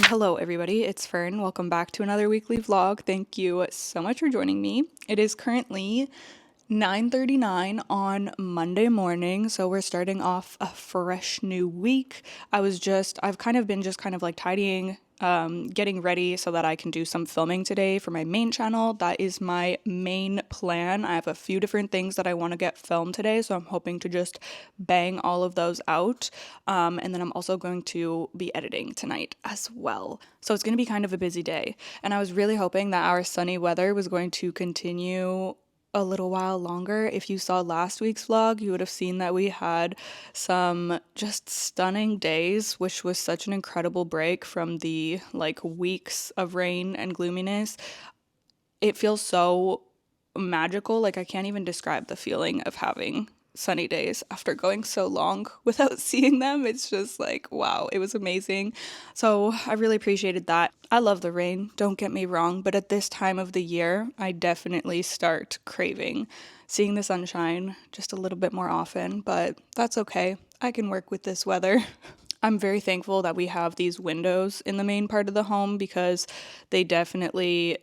Hello everybody, it's Fern. Welcome back to another weekly vlog. Thank you so much for joining me. It is currently 9:39 on Monday morning, so we're starting off a fresh new week. I've kind of been just kind of like tidying, getting ready so that I can do some filming today for my main channel. That is my main plan. I have a few different things that I want to get filmed today, so I'm hoping to just bang all of those out. And then I'm also going to be editing tonight as well. So it's going to be kind of a busy day. And I was really hoping that our sunny weather was going to continue a little while longer. If you saw last week's vlog, you would have seen that we had some just stunning days, which was such an incredible break from the like weeks of rain and gloominess. It feels so magical. Like I can't even describe the feeling of having sunny days after going so long without seeing them. It's just like, wow, it was amazing. So I really appreciated that. I love the rain, don't get me wrong, but at this time of the year, I definitely start craving seeing the sunshine just a little bit more often, but that's okay. I can work with this weather. I'm very thankful that we have these windows in the main part of the home because they definitely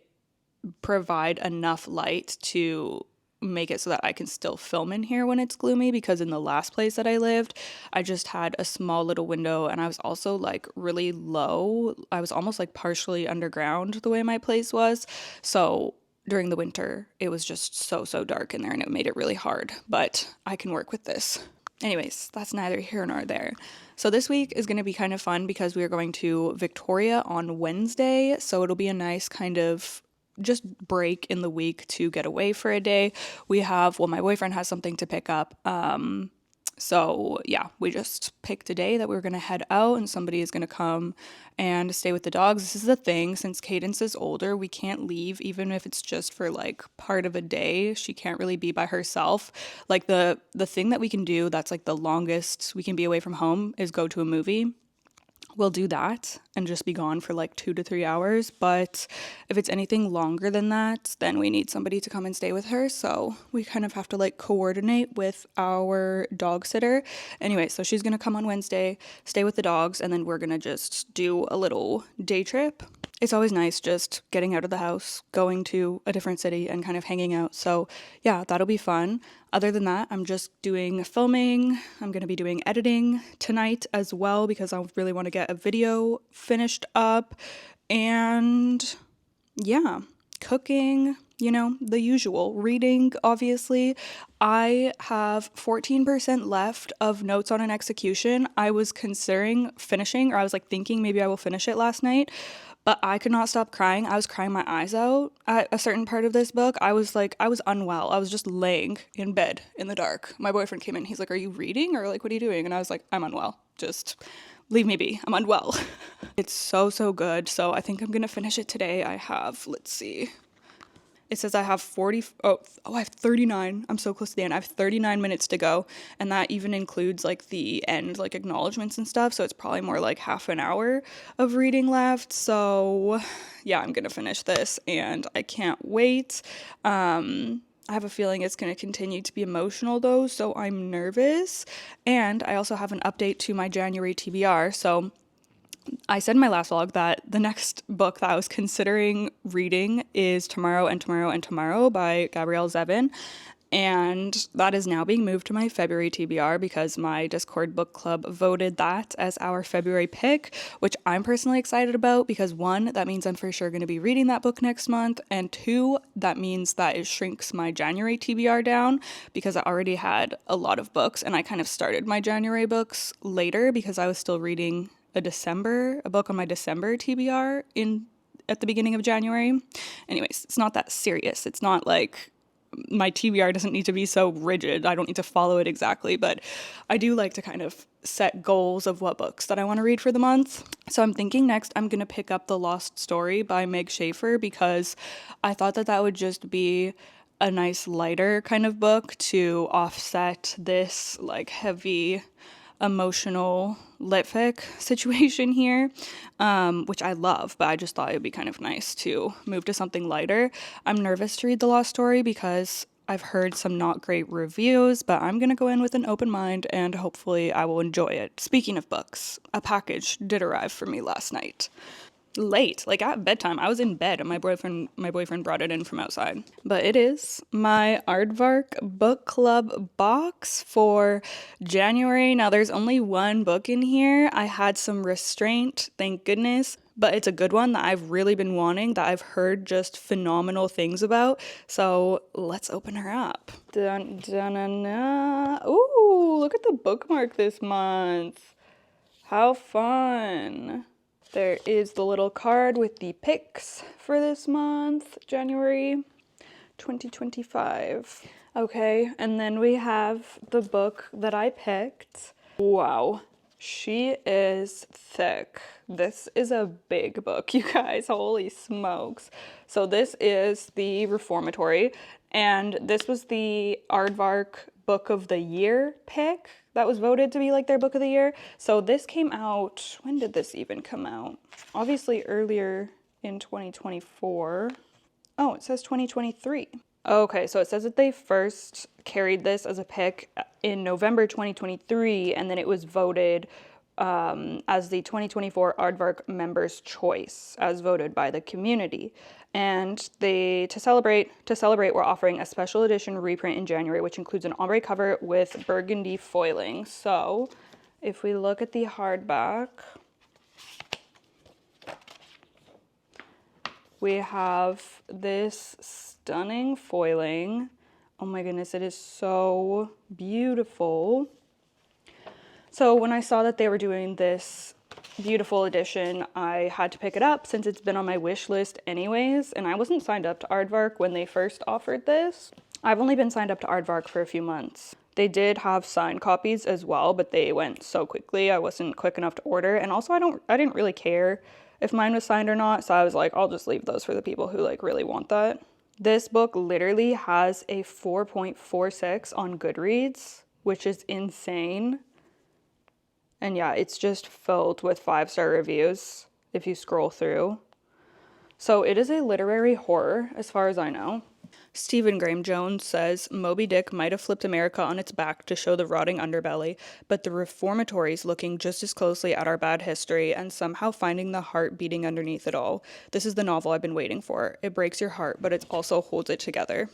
provide enough light to make it so that I can still film in here when it's gloomy, because in the last place that I lived, I just had a small little window and I was also like really low. I was almost like partially underground the way my place was. So during the winter, it was just so dark in there and it made it really hard, but I can work with this. Anyways, that's neither here nor there. So this week is going to be kind of fun because we are going to Victoria on Wednesday. So it'll be a nice kind of just break in the week to get away for a day. My boyfriend has something to pick up. So yeah, we just picked a day that we were going to head out and somebody is going to come and stay with the dogs. This is the thing, since Cadence is older, we can't leave even if it's just for like part of a day. She can't really be by herself. Like the thing that we can do that's like the longest we can be away from home is go to a movie. We'll do that and just be gone for like 2 to 3 hours. But if it's anything longer than that, then we need somebody to come and stay with her. So we kind of have to like coordinate with our dog sitter. Anyway, so she's going to come on Wednesday, stay with the dogs, and then we're going to just do a little day trip. It's always nice just getting out of the house, going to a different city and kind of hanging out. So yeah, that'll be fun. Other than that, I'm just doing filming. I'm going to be doing editing tonight as well because I really want to get a video finished up. And yeah, cooking, the usual. Reading, obviously. I have 14% left of Notes on an Execution. I was considering finishing, or I was like thinking maybe I will finish it last night. But I could not stop crying. I was crying my eyes out at a certain part of this book. I was unwell. I was just laying in bed in the dark. My boyfriend came in. He's like, "Are you reading or like, what are you doing?" And I was like, "I'm unwell. Just leave me be. I'm unwell." It's so good. So I think I'm going to finish it today. Let's see. It says I have I have 39. I'm so close to the end. I have 39 minutes to go. And that even includes like the end, like acknowledgements and stuff. So it's probably more like half an hour of reading left. So yeah, I'm going to finish this and I can't wait. I have a feeling it's going to continue to be emotional though. So I'm nervous. And I also have an update to my January TBR. So I said in my last vlog that the next book that I was considering reading is Tomorrow and Tomorrow and Tomorrow by Gabrielle Zevin. And that is now being moved to my February TBR because my Discord book club voted that as our February pick, which I'm personally excited about because 1, that means I'm for sure going to be reading that book next month. And 2, that means that it shrinks my January TBR down because I already had a lot of books and I kind of started my January books later because I was still reading a book on my December TBR at the beginning of January. Anyways, it's not that serious. It's not like my TBR doesn't need to be so rigid. I don't need to follow it exactly, but I do like to kind of set goals of what books that I want to read for the month. So I'm thinking next I'm going to pick up The Lost Story by Meg Schaefer because I thought that would just be a nice lighter kind of book to offset this like heavy emotional lit fic situation here, which I love, but I just thought it would be kind of nice to move to something lighter. I'm nervous to read The Lost Story because I've heard some not great reviews, but I'm going to go in with an open mind and hopefully I will enjoy it. Speaking of books, a package did arrive for me last night. late, like at bedtime. I was in bed and my boyfriend brought it in from outside. But it is my Aardvark book club box for January. Now there's only one book in here. I had some restraint, thank goodness, but it's a good one that I've really been wanting, that I've heard just phenomenal things about. So let's open her up. Dun, dun, dun, dun. Ooh, look at the bookmark this month. How fun. There is the little card with the picks for this month, January 2025. Okay, and then we have the book that I picked. Wow, she is thick. This is a big book, you guys. Holy smokes. So this is the Reformatory, and this was the Aardvark Book of the Year pick that was voted to be like their book of the year. So this came out, when did this even come out? Obviously earlier in 2024. Oh, it says 2023. Okay, so it says that they first carried this as a pick in November 2023, and then it was voted as the 2024 Aardvark Members' Choice, as voted by the community. And to celebrate, we're offering a special edition reprint in January, which includes an ombre cover with burgundy foiling. So, if we look at the hardback, we have this stunning foiling. Oh my goodness, it is so beautiful. So when I saw that they were doing this beautiful edition, I had to pick it up since it's been on my wish list anyways, and I wasn't signed up to Aardvark when they first offered this. I've only been signed up to Aardvark for a few months. They did have signed copies as well, but they went so quickly, I wasn't quick enough to order, and also I didn't really care if mine was signed or not, so I was like, I'll just leave those for the people who like really want that. This book literally has a 4.46 on Goodreads, which is insane. And yeah, it's just filled with 5-star reviews if you scroll through. So it is a literary horror, as far as I know. Stephen Graham Jones says Moby Dick might have flipped America on its back to show the rotting underbelly, but the Reformatory is looking just as closely at our bad history and somehow finding the heart beating underneath it all. This is the novel I've been waiting for. It breaks your heart, but it also holds it together.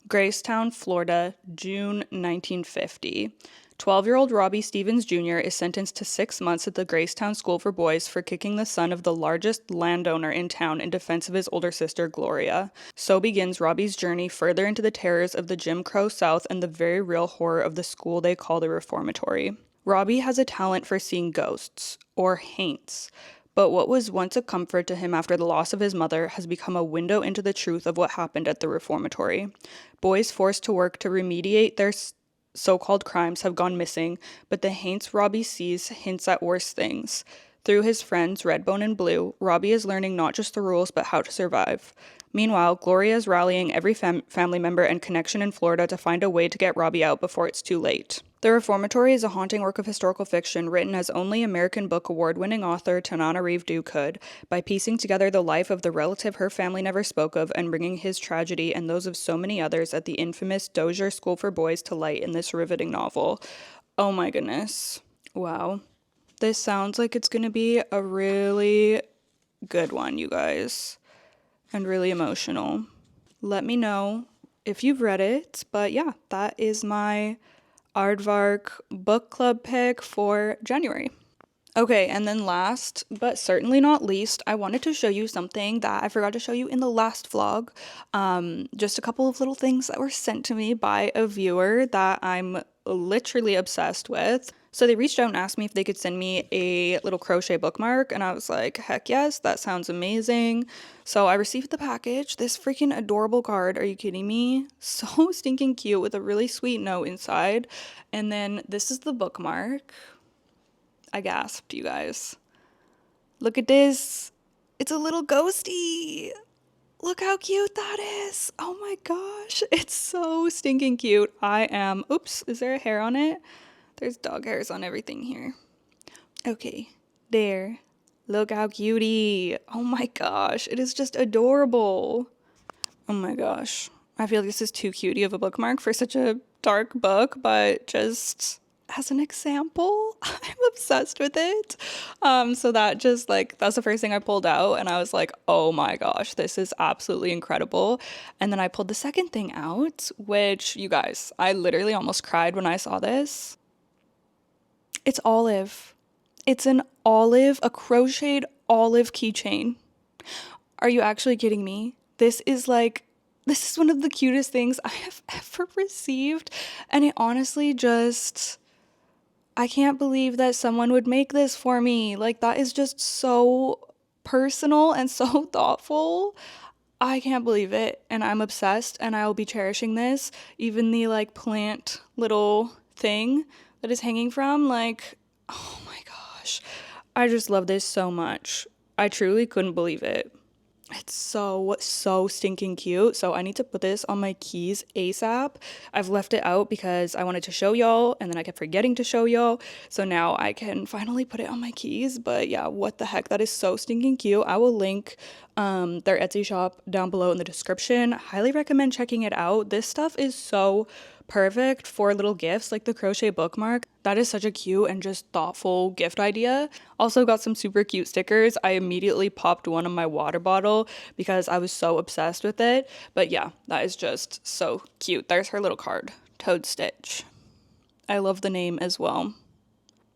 Gracetown, Florida, June 1950. 12-year-old Robbie Stevens Jr. is sentenced to 6 months at the Gracetown School for Boys for kicking the son of the largest landowner in town in defense of his older sister, Gloria. So begins Robbie's journey further into the terrors of the Jim Crow South and the very real horror of the school they call the Reformatory. Robbie has a talent for seeing ghosts, or haints, but what was once a comfort to him after the loss of his mother has become a window into the truth of what happened at the Reformatory. Boys forced to work to remediate their so-called crimes have gone missing, but the haints Robbie sees hints at worse things. Through his friends, Redbone and Blue, Robbie is learning not just the rules, but how to survive. Meanwhile, Gloria is rallying every family member and connection in Florida to find a way to get Robbie out before it's too late. The Reformatory is a haunting work of historical fiction written as only American Book Award-winning author Tananarive Due could, by piecing together the life of the relative her family never spoke of and bringing his tragedy and those of so many others at the infamous Dozier School for Boys to light in this riveting novel. Oh my goodness. Wow. This sounds like it's going to be a really good one, you guys, and really emotional. Let me know if you've read it, but yeah, that is my Aardvark book club pick for January. Okay, and then last, but certainly not least, I wanted to show you something that I forgot to show you in the last vlog. Just a couple of little things that were sent to me by a viewer that I'm literally obsessed with. So they reached out and asked me if they could send me a little crochet bookmark, and I was like, heck yes, that sounds amazing. So I received the package, this freaking adorable card, are you kidding me? So stinking cute with a really sweet note inside. And then this is the bookmark. I gasped, you guys. Look at this. It's a little ghosty. Look how cute that is. Oh my gosh. It's so stinking cute. Oops, is there a hair on it? There's dog hairs on everything here. Okay, there. Look how cutie. Oh my gosh, it is just adorable. Oh my gosh. I feel like this is too cutie of a bookmark for such a dark book, but just as an example. I'm obsessed with it. So that just like, that's the first thing I pulled out, and I was like, oh my gosh, this is absolutely incredible. And then I pulled the second thing out, which, you guys, I literally almost cried when I saw this. It's olive. It's an olive, a crocheted olive keychain. Are you actually kidding me? This is one of the cutest things I have ever received. And it honestly just, I can't believe that someone would make this for me. Like, that is just so personal and so thoughtful. I can't believe it. And I'm obsessed, and I will be cherishing this. Even the like plant little thing that is hanging from, like, oh my gosh. I just love this so much. I truly couldn't believe it. It's so stinking cute. So I need to put this on my keys ASAP. I've left it out because I wanted to show y'all, and then I kept forgetting to show y'all. So now I can finally put it on my keys. But yeah, what the heck? That is so stinking cute. I will link their Etsy shop down below in the description. Highly recommend checking it out. This stuff is so perfect for little gifts, like the crochet bookmark. That is such a cute and just thoughtful gift idea. Also got some super cute stickers. I immediately popped one on my water bottle because I was so obsessed with it. But yeah, that is just so cute. There's her little card, Toad Stitch. I love the name as well.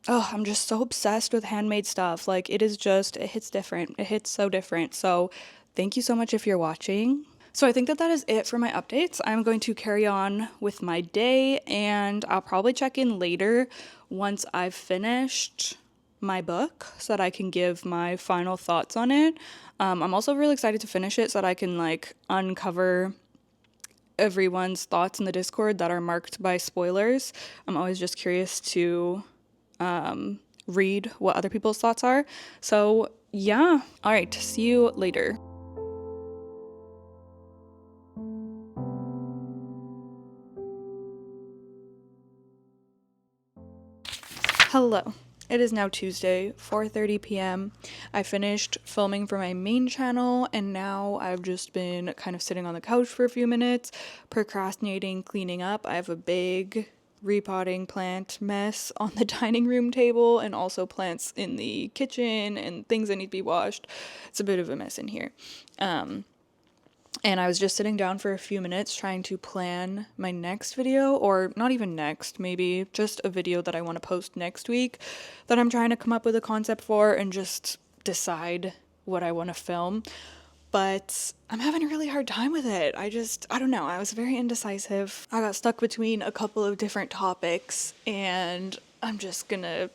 Oh, I'm just so obsessed with handmade stuff. Like, it is just, it hits different. It hits so different. So thank you so much if you're watching. So I think that is it for my updates. I'm going to carry on with my day, and I'll probably check in later once I've finished my book so that I can give my final thoughts on it. I'm also really excited to finish it so that I can like uncover everyone's thoughts in the Discord that are marked by spoilers. I'm always just curious to read what other people's thoughts are. So yeah, all right, see you later. Hello. It is now Tuesday, 4:30 p.m. I finished filming for my main channel, and now I've just been kind of sitting on the couch for a few minutes, procrastinating, cleaning up. I have a big repotting plant mess on the dining room table, and also plants in the kitchen and things that need to be washed. It's a bit of a mess in here. And I was just sitting down for a few minutes trying to plan my next video, or not even next, maybe just a video that I want to post next week that I'm trying to come up with a concept for and just decide what I want to film. But I'm having a really hard time with it. I don't know. I was very indecisive. I got stuck between a couple of different topics, and I'm just gonna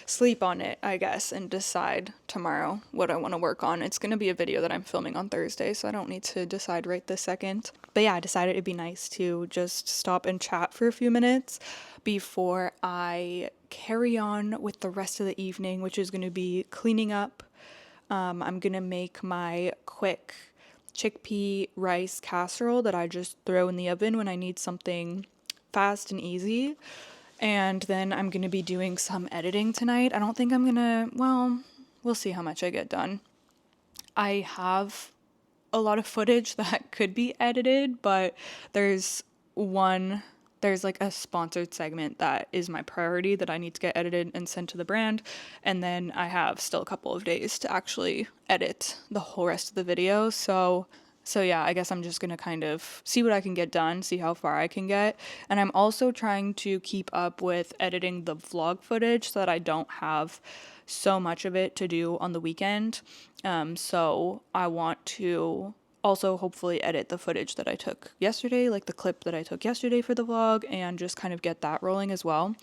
sleep on it, I guess, and decide tomorrow what I want to work on. It's going to be a video that I'm filming on Thursday, so I don't need to decide right this second. But yeah, I decided it'd be nice to just stop and chat for a few minutes before I carry on with the rest of the evening, which is going to be cleaning up. I'm going to make my quick chickpea rice casserole that I just throw in the oven when I need something fast and easy. And then I'm going to be doing some editing tonight. I don't think I'm going to, well, we'll see how much I get done. I have a lot of footage that could be edited, but there's like a sponsored segment that is my priority that I need to get edited and sent to the brand. And then I have still a couple of days to actually edit the whole rest of the video. So yeah, I guess I'm just going to kind of see what I can get done, see how far I can get. And I'm also trying to keep up with editing the vlog footage so that I don't have so much of it to do on the weekend. So I want to also hopefully edit the footage that I took yesterday, like the clip that I took yesterday for the vlog, and just kind of get that rolling as well.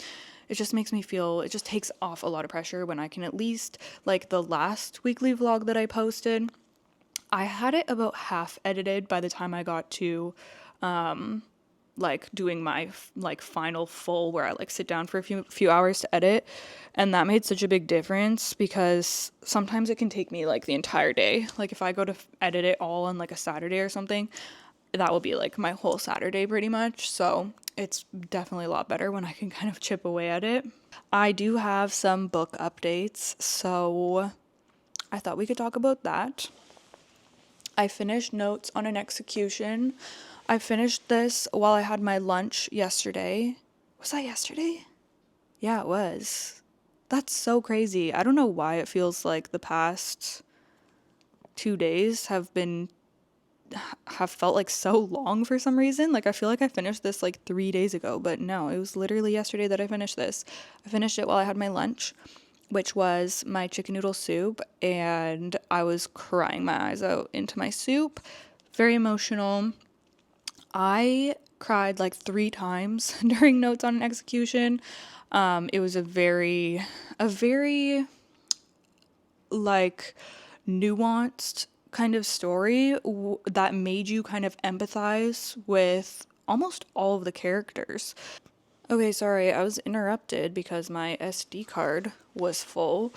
It just makes me feel, it just takes off a lot of pressure when I can at least, like the last weekly vlog that I posted, I had it about half edited by the time I got to like doing my like final full where I like sit down for a few hours to edit, and that made such a big difference because sometimes it can take me like the entire day. Like if I go to edit it all on like a Saturday or something, that will be like my whole Saturday pretty much. So it's definitely a lot better when I can kind of chip away at it. I do have some book updates, so I thought we could talk about that. I finished Notes on an Execution. I finished this while I had my lunch yesterday. Was that yesterday? Yeah, it was. That's so crazy. I don't know why it feels like the past 2 days have felt like so long for some reason. Like I feel like I finished this like 3 days ago, but no, it was literally yesterday that I finished this. I finished it while I had my lunch, which was my chicken noodle soup, and I was crying my eyes out into my soup. Very emotional. I cried like 3 times during Notes on an Execution. It was a very like nuanced kind of story that made you kind of empathize with almost all of the characters. Okay, sorry, I was interrupted because my SD card was full.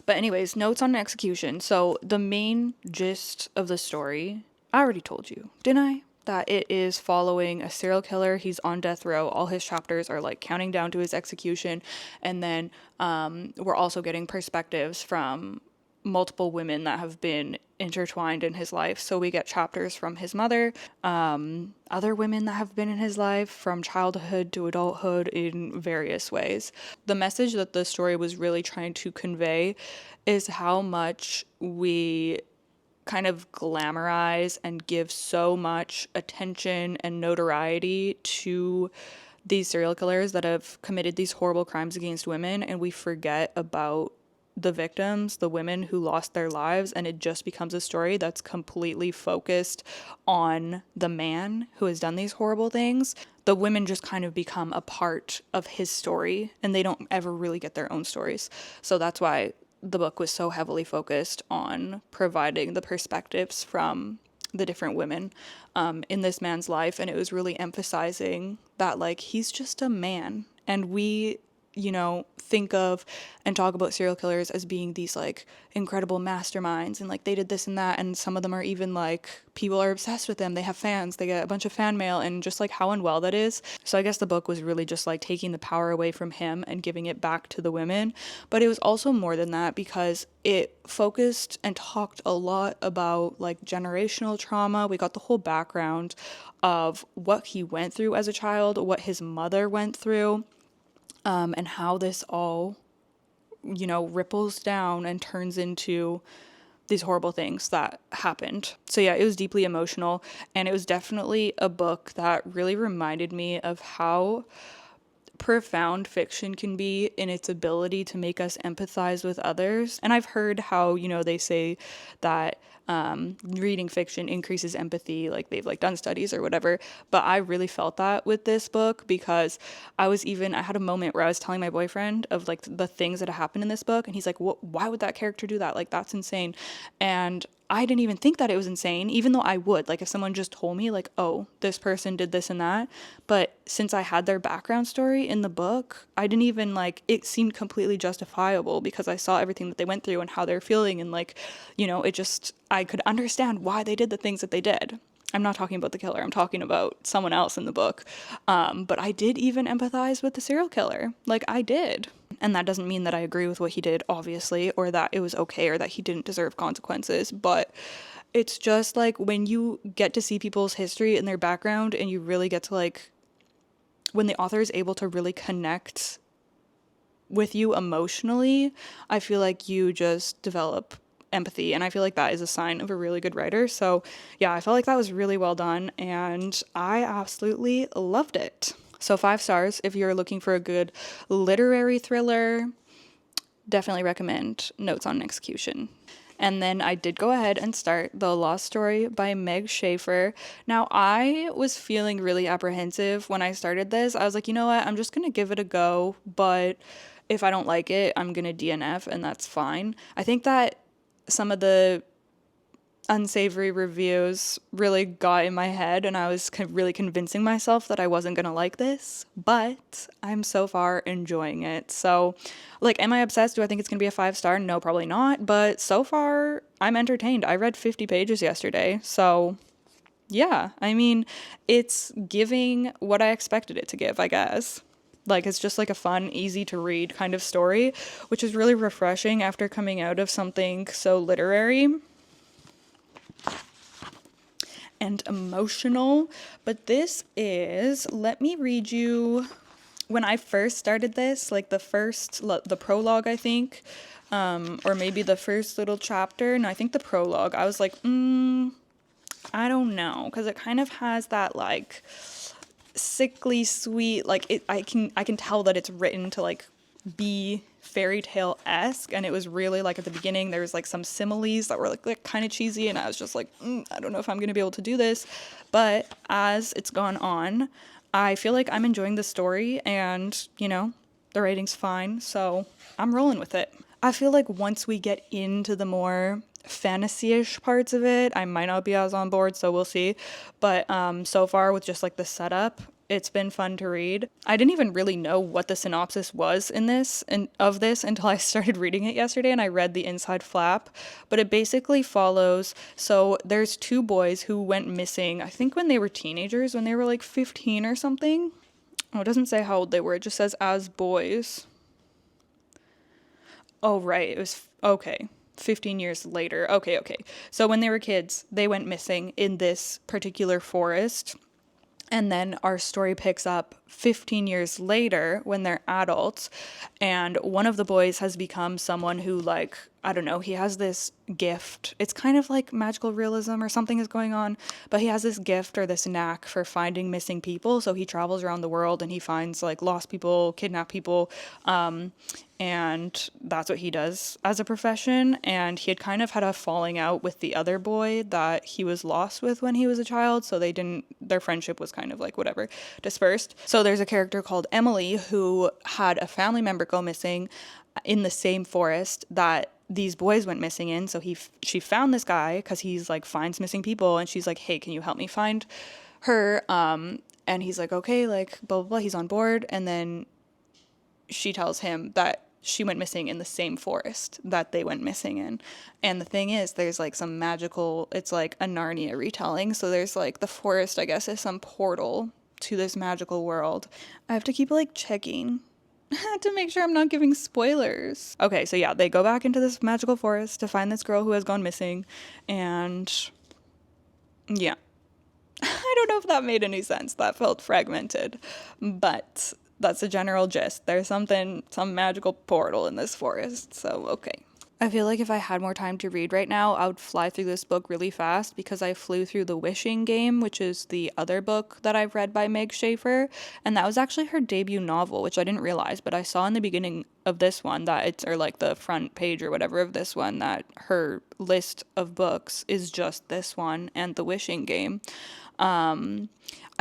But, anyways, Notes on Execution. So, the main gist of the story, I already told you, didn't I? That it is following a serial killer. He's on death row. All his chapters are like counting down to his execution. And then we're also getting perspectives from multiple women that have been intertwined in his life. So we get chapters from his mother, other women that have been in his life from childhood to adulthood in various ways. The message that the story was really trying to convey is how much we kind of glamorize and give so much attention and notoriety to these serial killers that have committed these horrible crimes against women, and we forget about the victims, the women who lost their lives, and it just becomes a story that's completely focused on the man who has done these horrible things. The women just kind of become a part of his story, and they don't ever really get their own stories. So that's why the book was so heavily focused on providing the perspectives from the different women in this man's life, and it was really emphasizing that like he's just a man, and we think of and talk about serial killers as being these like incredible masterminds and like they did this and that, and some of them are even like people are obsessed with them, they have fans, they get a bunch of fan mail, and just like how unwell that is. So I guess the book was really just like taking the power away from him and giving it back to the women, but it was also more than that because it focused and talked a lot about like generational trauma. We got the whole background of what he went through as a child, what his mother went through, and how this all, ripples down and turns into these horrible things that happened. So, yeah, it was deeply emotional, and it was definitely a book that really reminded me of how profound fiction can be in its ability to make us empathize with others. And I've heard how, they say that reading fiction increases empathy, like they've like done studies or whatever. But I really felt that with this book because I had a moment where I was telling my boyfriend of like the things that happened in this book, and he's like, why would that character do that? Like, that's insane. And I didn't even think that it was insane, even though I would. Like, if someone just told me, like, oh, this person did this and that. But since I had their background story in the book, I didn't even, like, it seemed completely justifiable because I saw everything that they went through and how they're feeling. And, like, I could understand why they did the things that they did. I'm not talking about the killer, I'm talking about someone else in the book. But I did even empathize with the serial killer. Like, I did. And that doesn't mean that I agree with what he did, obviously, or that it was okay or that he didn't deserve consequences. But it's just like when you get to see people's history and their background, and you really get to like, when the author is able to really connect with you emotionally, I feel like you just develop empathy, and I feel like that is a sign of a really good writer. So yeah, I felt like that was really well done, and I absolutely loved it. So 5 stars if you're looking for a good literary thriller. Definitely recommend Notes on Execution. And then I did go ahead and start The Lost Story by Meg Schaefer. Now, I was feeling really apprehensive when I started this. I was like, you know what? I'm just going to give it a go, but if I don't like it, I'm going to DNF, and that's fine. I think that some of the unsavory reviews really got in my head, and I was really convincing myself that I wasn't gonna like this, but I'm so far enjoying it. So, like, am I obsessed? Do I think it's gonna be a 5 star? No, probably not, but so far I'm entertained. I read 50 pages yesterday, so yeah, I mean, it's giving what I expected it to give, I guess. Like, it's just like a fun, easy to read kind of story, which is really refreshing after coming out of something so literary and emotional. But this is, let me read you when I first started this, like the prologue, I think, or maybe the first little chapter, no, I think the prologue, I was like, I don't know, because it kind of has that like sickly sweet, like I can tell that it's written to like be fairy tale-esque, and it was really like at the beginning there was like some similes that were like kind of cheesy, and I was just like, I don't know if I'm gonna be able to do this. But as it's gone on, I feel like I'm enjoying the story, and the rating's fine, so I'm rolling with it. I feel like once we get into the more fantasy-ish parts of it, I might not be as on board, so we'll see. But so far with just like the setup, it's been fun to read. I didn't even really know what the synopsis was in this and of this until I started reading it yesterday, and I read the inside flap. But it basically follows, so there's two boys who went missing, I think when they were teenagers, when they were like 15 or something. Oh, it doesn't say how old they were, it just says as boys. Oh, right, it was, okay. 15 years later. Okay. So when they were kids, they went missing in this particular forest. And then our story picks up 15 years later when they're adults. And one of the boys has become someone who, like, I don't know, he has this gift. It's kind of like magical realism or something is going on, but he has this gift or this knack for finding missing people. So he travels around the world and he finds like lost people, kidnapped people. And that's what he does as a profession. And he had kind of had a falling out with the other boy that he was lost with when he was a child, so their friendship was kind of like whatever, dispersed. So there's a character called Emily who had a family member go missing in the same forest that these boys went missing in. So she found this guy because he's like finds missing people, and she's like, hey, can you help me find her? And he's like, okay, like blah blah blah, he's on board. And then she tells him that she went missing in the same forest that they went missing in. And the thing is, there's like some magical, it's like a Narnia retelling. So there's like the forest, I guess, is some portal to this magical world. I have to keep like checking to make sure I'm not giving spoilers. Okay, so yeah, they go back into this magical forest to find this girl who has gone missing. And yeah, I don't know if that made any sense. That felt fragmented, but that's the general gist. There's some magical portal in this forest, so okay. I feel like if I had more time to read right now, I would fly through this book really fast because I flew through The Wishing Game, which is the other book that I've read by Meg Schaefer, and that was actually her debut novel, which I didn't realize, but I saw in the beginning of this one or like the front page or whatever of this one, that her list of books is just this one and The Wishing Game.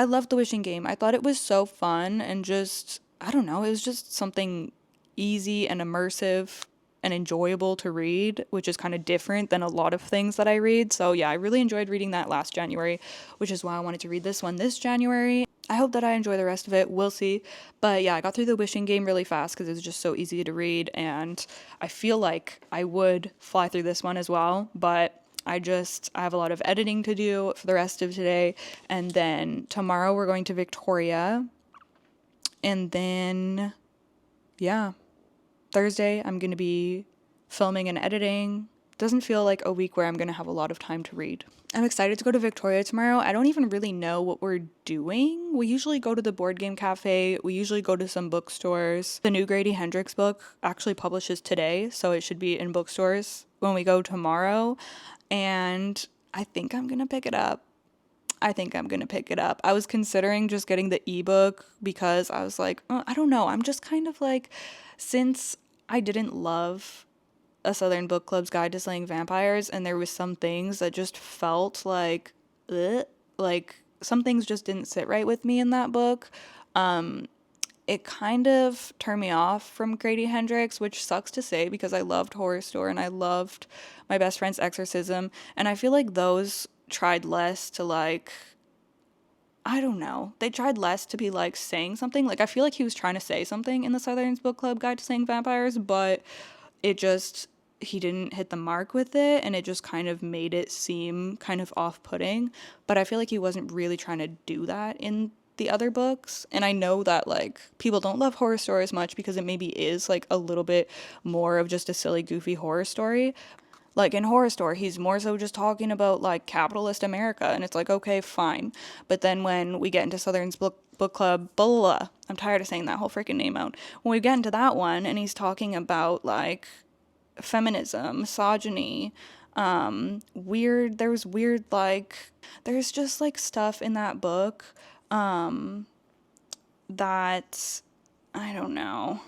I loved The Wishing Game. I thought it was so fun and just, I don't know, it was just something easy and immersive and enjoyable to read, which is kind of different than a lot of things that I read. So yeah, I really enjoyed reading that last January, which is why I wanted to read this one this January. I hope that I enjoy the rest of it. We'll see. But yeah, I got through The Wishing Game really fast because it was just so easy to read, and I feel like I would fly through this one as well, but I have a lot of editing to do for the rest of today. And then tomorrow we're going to Victoria. And then, yeah, Thursday I'm going to be filming and editing. Doesn't feel like a week where I'm going to have a lot of time to read. I'm excited to go to Victoria tomorrow. I don't even really know what we're doing. We usually go to the board game cafe. We usually go to some bookstores. The new Grady Hendrix book actually publishes today, so it should be in bookstores when we go tomorrow. And I think I'm going to pick it up. I was considering just getting the ebook because I was like, I don't know. I'm just kind of like, since I didn't love A Southern Book Club's Guide to Slaying Vampires, and there was some things that just felt like, ugh, like some things just didn't sit right with me in that book. It kind of turned me off from Grady Hendrix, which sucks to say because I loved Horror Store and I loved My Best Friend's Exorcism. And I feel like those tried less to like, I don't know. They tried less to be like saying something. Like I feel like he was trying to say something in the Southern Book Club Guide to Slaying Vampires, but he didn't hit the mark with it, and it just kind of made it seem kind of off-putting. But I feel like he wasn't really trying to do that in the other books. And I know that like people don't love Horror Story as much because it maybe is like a little bit more of just a silly, goofy horror story. Like in Horror Store, he's more so just talking about like capitalist America, and it's like, okay, fine. But then when we get into Southern's book club, blah, blah, blah, I'm tired of saying that whole freaking name out. When we get into that one, and he's talking about like feminism, misogyny, weird like there's just like stuff in that book that I don't know.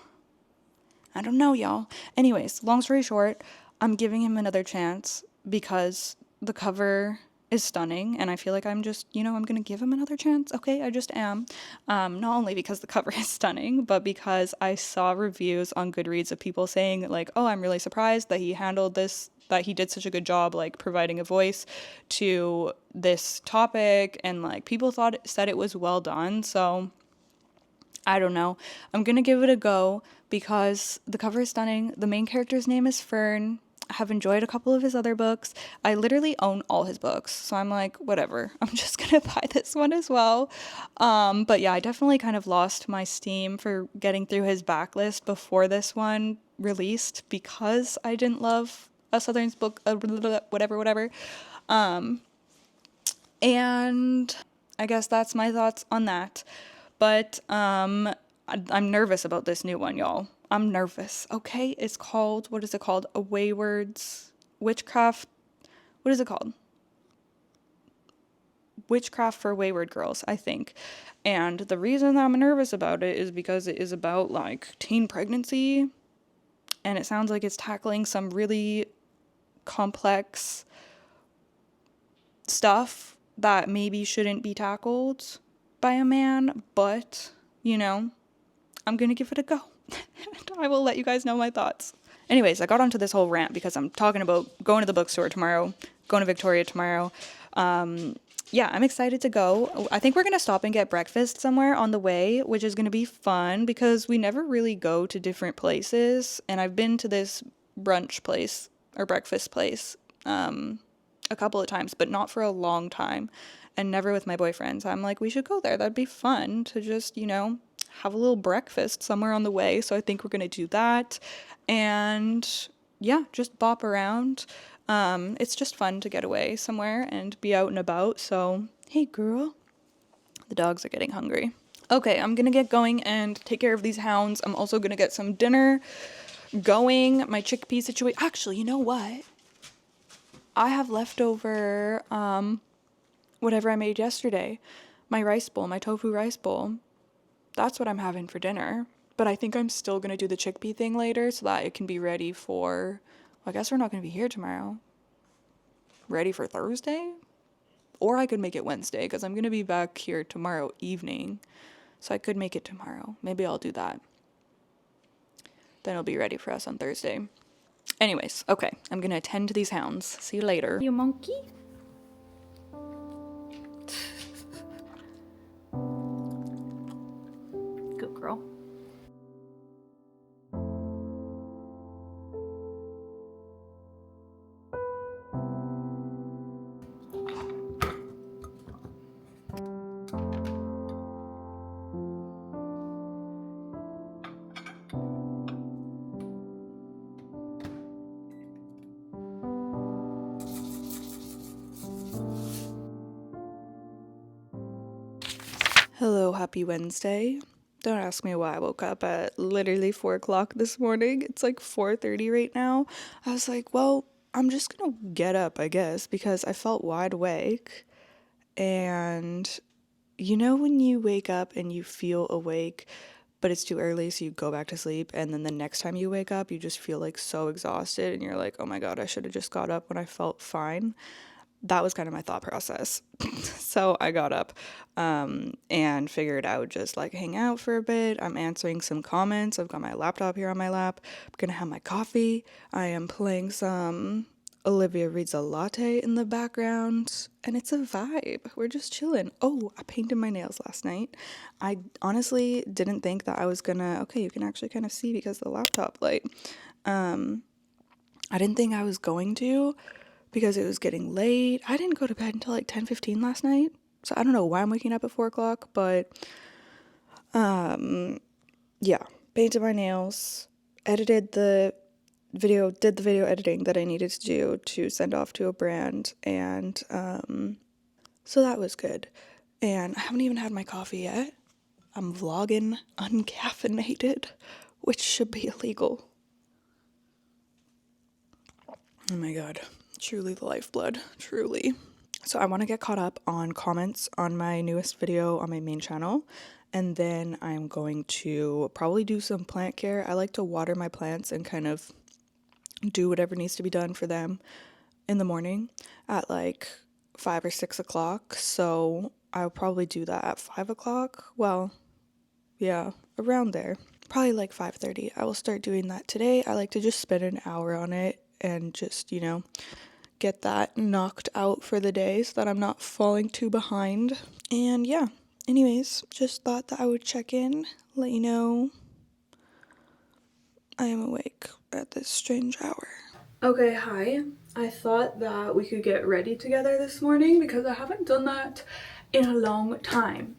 I don't know, y'all. Anyways, long story short, I'm giving him another chance because the cover is stunning, and I feel like I'm just, I'm gonna give him another chance. Okay, I just am. Not only because the cover is stunning, but because I saw reviews on Goodreads of people saying, like, oh, I'm really surprised that he handled this, that he did such a good job, like, providing a voice to this topic, and, like, people said it was well done, so I don't know. I'm gonna give it a go because the cover is stunning. The main character's name is Fern. I have enjoyed a couple of his other books. I literally own all his books, so I'm like, whatever. I'm just gonna buy this one as well. But yeah, I definitely kind of lost my steam for getting through his backlist before this one released because I didn't love a Southern's book, whatever. And I guess that's my thoughts on that. But I'm nervous about this new one, y'all. I'm nervous. Okay, it's called, what is it called? A Wayward's Witchcraft. What is it called? Witchcraft for Wayward Girls, I think. And the reason that I'm nervous about it is because it is about like teen pregnancy, and it sounds like it's tackling some really complex stuff that maybe shouldn't be tackled by a man, but, I'm gonna give it a go. And I will let you guys know my thoughts. Anyways, I got onto this whole rant because I'm talking about going to the bookstore tomorrow, going to Victoria tomorrow. Yeah, I'm excited to go. I think we're gonna stop and get breakfast somewhere on the way, which is gonna be fun because we never really go to different places, and I've been to this brunch place or breakfast place a couple of times, but not for a long time, and never with my boyfriend. So I'm like, we should go there. That'd be fun to just, have a little breakfast somewhere on the way. So I think we're gonna do that, and yeah, just bop around. It's just fun to get away somewhere and be out and about. So hey, girl, the dogs are getting hungry. Okay, I'm gonna get going and take care of these hounds. I'm also gonna get some dinner going. My chickpea situation. Actually, you know what? I have leftover whatever I made yesterday. My rice bowl, my tofu rice bowl. That's what I'm having for dinner. But I think I'm still going to do the chickpea thing later so that it can be ready for, well, I guess we're not going to be here tomorrow. Ready for Thursday? Or I could make it Wednesday because I'm going to be back here tomorrow evening. So I could make it tomorrow. Maybe I'll do that. Then it'll be ready for us on Thursday. Anyways, okay. I'm going to attend to these hounds. See you later. You monkey? Good girl. Hello, happy Wednesday. Don't ask me why I woke up at literally 4 o'clock this morning. It's like 4:30 right now. I was like, well, I'm just gonna get up, I guess, because I felt wide awake. And when you wake up and you feel awake, but it's too early, so you go back to sleep, and then the next time you wake up, you just feel like so exhausted, and you're like, oh my God, I should have just got up when I felt fine. That was kind of my thought process. So I got up and figured I would just like hang out for a bit. I'm answering some comments. I've got my laptop here on my lap. I'm gonna have my coffee. I am playing some Olivia Reads a Latte in the background, and it's a vibe. We're just chilling. Oh, I painted my nails last night. I honestly didn't think that I was gonna, okay, you can actually kind of see because of the laptop light. I didn't think I was going to, because it was getting late. I didn't go to bed until like 10:15 last night. So I don't know why I'm waking up at 4 o'clock, but yeah, painted my nails, edited the did the video editing that I needed to do to send off to a brand, and so that was good. And I haven't even had my coffee yet. I'm vlogging uncaffeinated, which should be illegal. Oh my god, truly the lifeblood, truly. So I want to get caught up on comments on my newest video on my main channel, and then I'm going to probably do some plant care. I like to water my plants and kind of do whatever needs to be done for them in the morning at like 5 or 6 o'clock. So I'll probably do that at 5 o'clock. Well, yeah, around there. Probably like 5:30. I will start doing that today. I like to just spend an hour on it and just, get that knocked out for the day so that I'm not falling too behind. And yeah, anyways, just thought that I would check in, let you know I am awake at this strange hour. Okay, hi. I thought that we could get ready together this morning because I haven't done that in a long time.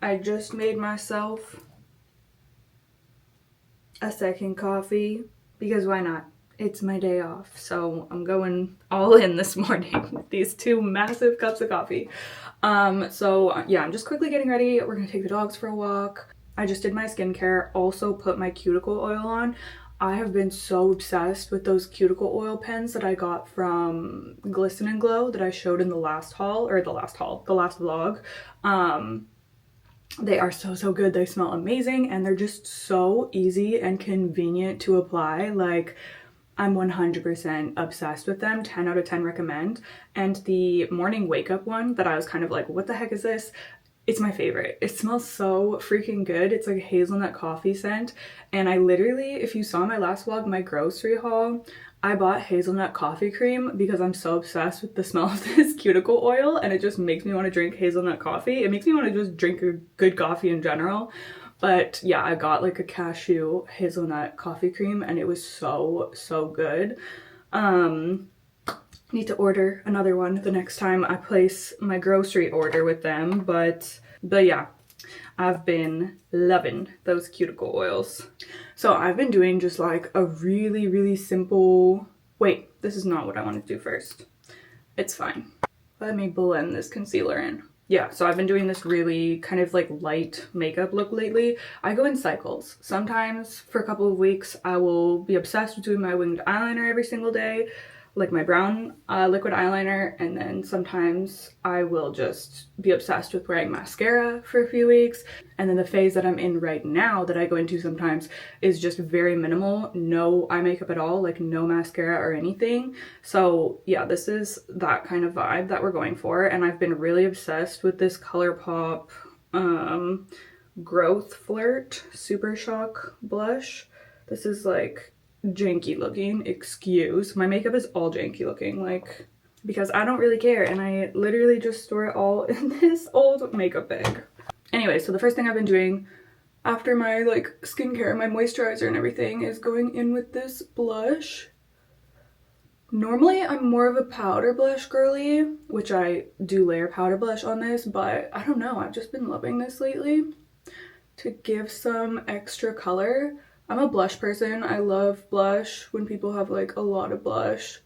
I just made myself a second coffee because why not? It's my day off, so I'm going all in this morning with these 2 massive cups of coffee. So yeah, I'm just quickly getting ready. We're gonna take the dogs for a walk. I just did my skincare, also put my cuticle oil on. I have been so obsessed with those cuticle oil pens that I got from Glisten and Glow that I showed in the last vlog. They are so good. They smell amazing and they're just so easy and convenient to apply. Like, I'm 100% obsessed with them. 10 out of 10 recommend. And the morning wake up one that I was kind of like, what the heck is this? It's my favorite. It smells so freaking good. It's like a hazelnut coffee scent. And I literally, if you saw my last vlog, my grocery haul, I bought hazelnut coffee cream because I'm so obsessed with the smell of this cuticle oil and it just makes me want to drink hazelnut coffee. It makes me want to just drink a good coffee in general. But yeah, I got like a cashew hazelnut coffee cream and it was so good. Need to order another one the next time I place my grocery order with them, but yeah, I've been loving those cuticle oils. So I've been doing just like a really simple, wait, this is not what I want to do first. It's fine. Let me blend this concealer in. Yeah, so I've been doing this really kind of like light makeup look lately. I go in cycles. Sometimes for a couple of weeks, I will be obsessed with doing my winged eyeliner every single day, like my brown liquid eyeliner, and then sometimes I will just be obsessed with wearing mascara for a few weeks. And then the phase that I'm in right now that I go into sometimes is just very minimal, no eye makeup at all, like no mascara or anything. So yeah, this is that kind of vibe that we're going for. And I've been really obsessed with this ColourPop Growth Flirt Super Shock blush. This is like janky looking, excuse. My makeup is all janky looking, like, because I don't really care and I literally just store it all in this old makeup bag. Anyway, so the first thing I've been doing after my like skincare, my moisturizer and everything is going in with this blush. Normally I'm more of a powder blush girly, which I do layer powder blush on this, but I don't know, I've just been loving this lately to give some extra color. I'm a blush person. I love blush when people have like a lot of blush.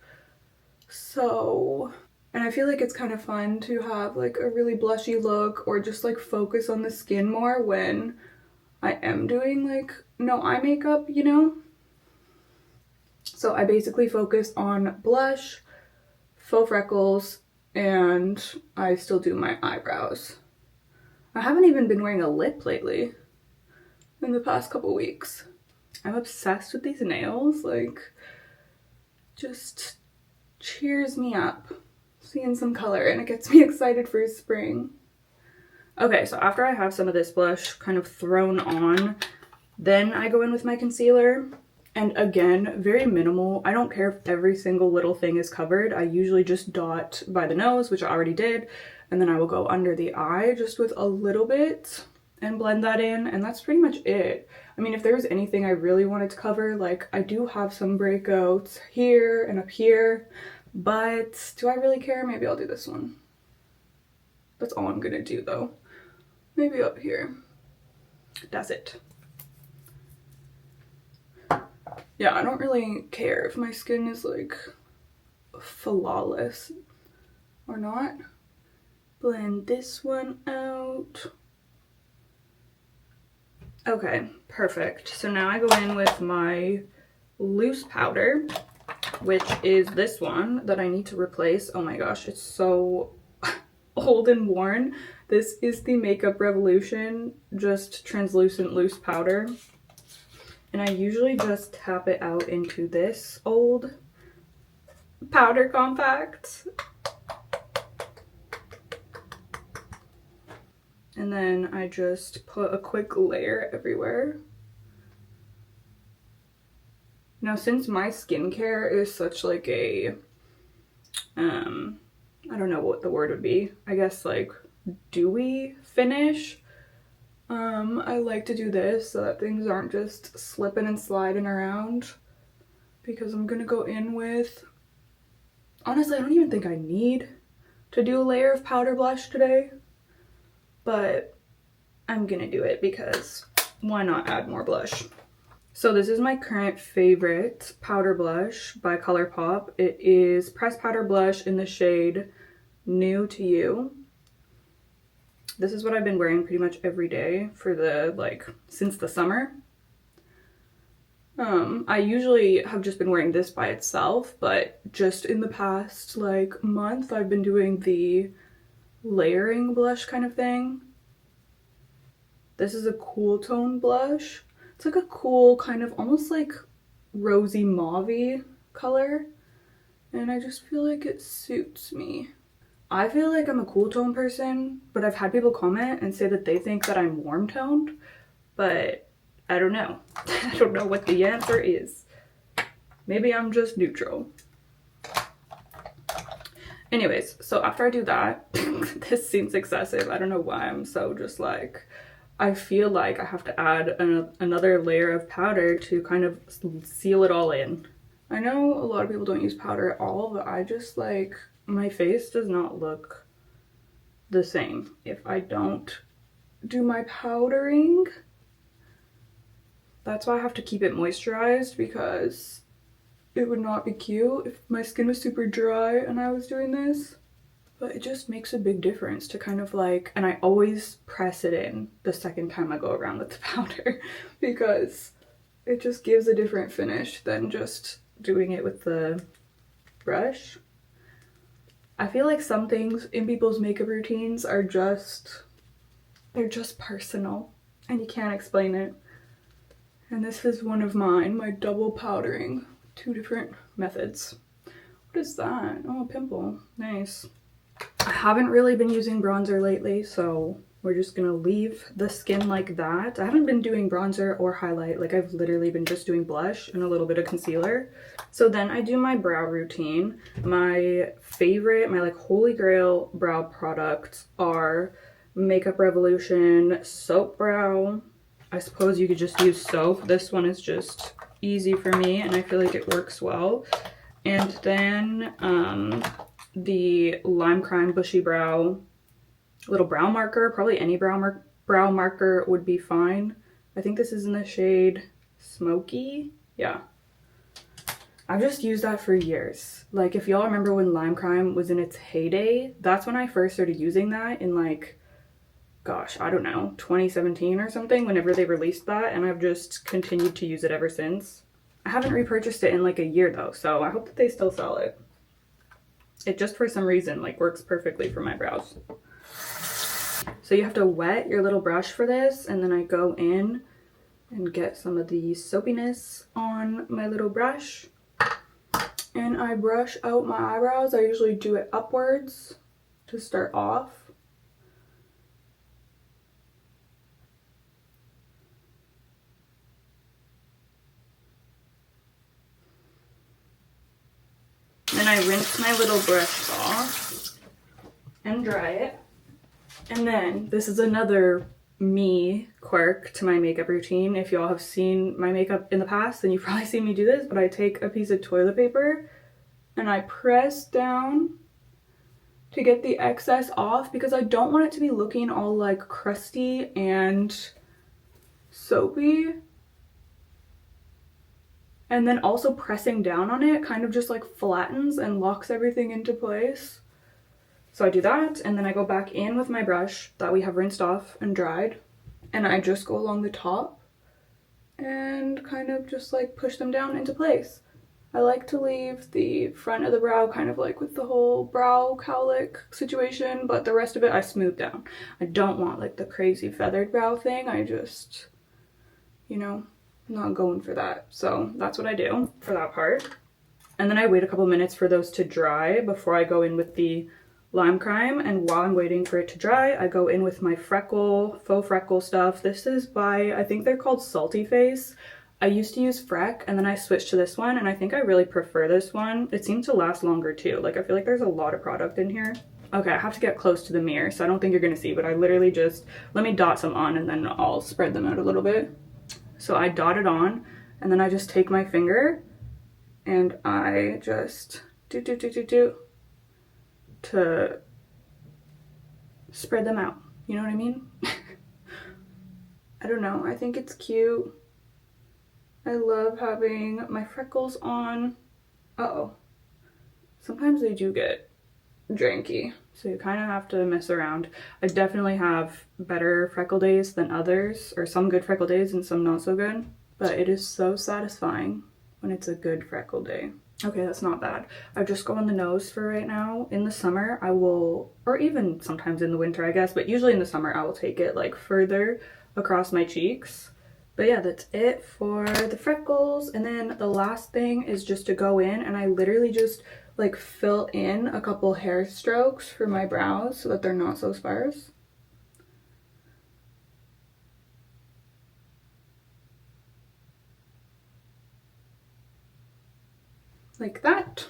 So, and I feel like it's kind of fun to have like a really blushy look or just like focus on the skin more when I am doing like no eye makeup, you know? So I basically focus on blush, faux freckles, and I still do my eyebrows. I haven't even been wearing a lip lately in the past couple weeks. I'm obsessed with these nails, like, just cheers me up seeing some color and it gets me excited for spring. Okay, so after I have some of this blush kind of thrown on, then I go in with my concealer. And again, very minimal. I don't care if every single little thing is covered. I usually just dot by the nose, which I already did, and then I will go under the eye just with a little bit and blend that in, and that's pretty much it. I mean, if there was anything I really wanted to cover, like I do have some breakouts here and up here, but do I really care? Maybe I'll do this one. That's all I'm gonna do though. Maybe up here. That's it. Yeah, I don't really care if my skin is like flawless or not. Blend this one out. Okay, perfect. So now I go in with my loose powder, which is this one that I need to replace. Oh my gosh, it's so old and worn. This is the Makeup Revolution, just translucent loose powder. And I usually just tap it out into this old powder compact. And then I just put a quick layer everywhere. Now, since my skincare is such like a, I don't know what the word would be. I guess like dewy finish. I like to do this so that things aren't just slipping and sliding around, because I'm gonna go in with, honestly, I don't even think I need to do a layer of powder blush today, but I'm gonna do it because why not add more blush? So this is my current favorite powder blush by ColourPop. It is pressed powder blush in the shade New to You. This is what I've been wearing pretty much every day for the, like, since the summer. I usually have just been wearing this by itself, but just in the past, like, month, I've been doing the layering blush kind of thing. This is a cool tone blush. It's like a cool kind of almost like rosy mauve-y color, and I just feel like it suits me. I feel like I'm a cool tone person, but I've had people comment and say that they think that I'm warm toned, but I don't know. I don't know what the answer is. Maybe I'm just neutral. Anyways, so after I do that, this seems excessive. I don't know why I'm so just like, I feel like I have to add another layer of powder to kind of seal it all in. I know a lot of people don't use powder at all, but I just like, my face does not look the same if I don't do my powdering. That's why I have to keep it moisturized, because it would not be cute if my skin was super dry and I was doing this. But it just makes a big difference to kind of like, and I always press it in the second time I go around with the powder because it just gives a different finish than just doing it with the brush. I feel like some things in people's makeup routines are just, they're just personal and you can't explain it. And this is one of mine, my double powdering, 2 different methods. What is that? Oh, a pimple. Nice. I haven't really been using bronzer lately, so we're just gonna leave the skin like that. I haven't been doing bronzer or highlight, like I've literally been just doing blush and a little bit of concealer. So then I do my brow routine. My favorite, my like holy grail brow products are Makeup Revolution Soap Brow. I suppose you could just use soap. This one is just easy for me and I feel like it works well. And then the Lime Crime Bushy Brow little brow marker. Probably any brow marker would be fine. I think this is in the shade Smoky. Yeah. I've just used that for years. Like, if y'all remember when Lime Crime was in its heyday, that's when I first started using that in like, gosh, I don't know, 2017 or something, whenever they released that, and I've just continued to use it ever since. I haven't repurchased it in like a year though, so I hope that they still sell it. It just for some reason like works perfectly for my brows. So you have to wet your little brush for this, and then I go in and get some of the soapiness on my little brush. And I brush out my eyebrows. I usually do it upwards to start off. Then I rinse my little brush off and dry it. And then this is another me quirk to my makeup routine. If y'all have seen my makeup in the past, then you've probably seen me do this, but I take a piece of toilet paper and I press down to get the excess off, because I don't want it to be looking all like crusty and soapy. And then also pressing down on it kind of just like flattens and locks everything into place. So I do that, and then I go back in with my brush that we have rinsed off and dried, and I just go along the top and kind of just like push them down into place. I like to leave the front of the brow kind of like with the whole brow cowlick situation, but the rest of it I smooth down. I don't want like the crazy feathered brow thing. I just, you know, not going for that. So that's what I do for that part. And then I wait a couple minutes for those to dry before I go in with the lime crime. And while I'm waiting for it to dry, I go in with my faux freckle stuff. This is by, I think they're called Salty Face. I used to use Freck, and then I switched to this one, and I think I really prefer this one. It seems to last longer too. Like, I feel like there's a lot of product in here. Okay, I have to get close to the mirror, so I don't think you're gonna see, but I literally just, let me dot some on and then I'll spread them out a little bit. So I dot it on, and then I just take my finger and I just do to spread them out. You know what I mean? I don't know, I think it's cute. I love having my freckles on. Uh-oh. Sometimes they do get janky, so you kind of have to mess around. I definitely have better freckle days than others, or some good freckle days and some not so good, but it is so satisfying when it's a good freckle day. Okay, that's not bad. I just go on the nose for right now. In the summer, I will, or even sometimes in the winter, I guess, but usually in the summer, I will take it like further across my cheeks. But yeah, that's it for the freckles. And then the last thing is just to go in and I literally just like fill in a couple hair strokes for my brows so that they're not so sparse. Like that.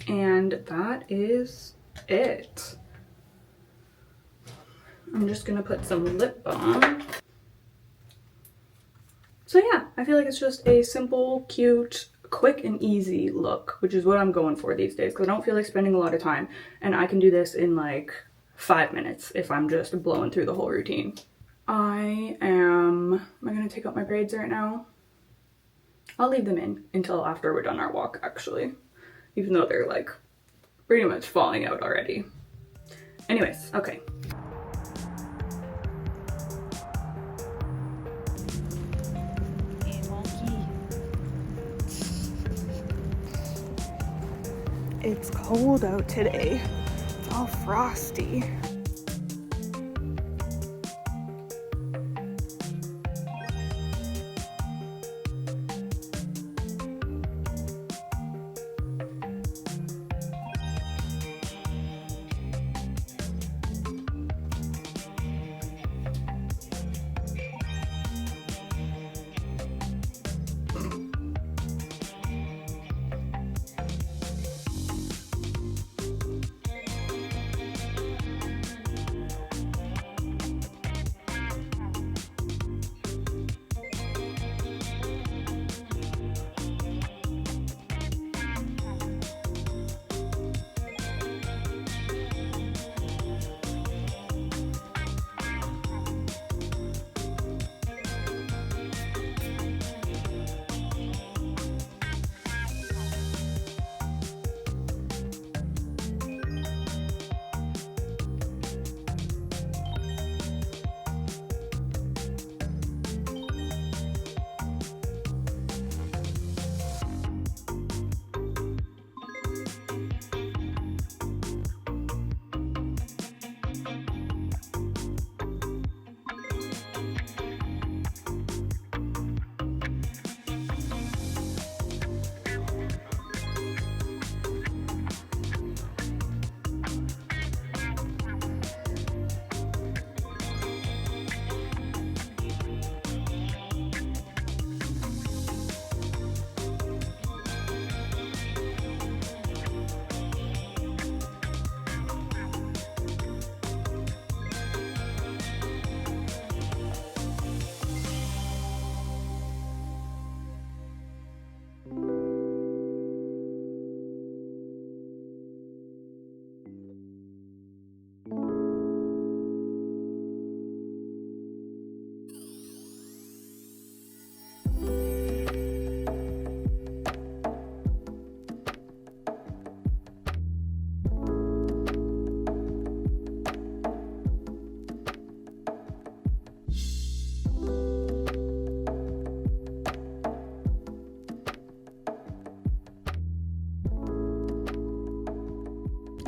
And that is it. I'm just gonna put some lip balm. So yeah, I feel like it's just a simple, cute, quick and easy look, which is what I'm going for these days because I don't feel like spending a lot of time, and I can do this in like 5 minutes if I'm just blowing through the whole routine. Am I gonna take out my braids right now? I'll leave them in until after we're done our walk actually, even though they're like pretty much falling out already. Anyways, okay. It's cold out today. It's all frosty.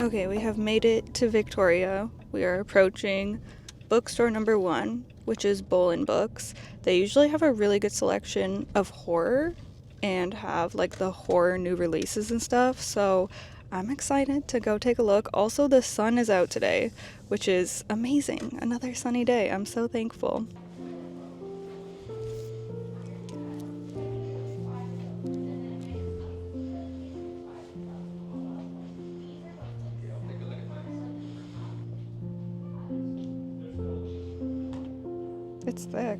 Okay, we have made it to Victoria. We are approaching bookstore number 1, which is Bolin Books. They usually have a really good selection of horror and have like the horror new releases and stuff, so I'm excited to go take a look. Also, the sun is out today, which is amazing. Another sunny day. I'm so thankful. It's thick.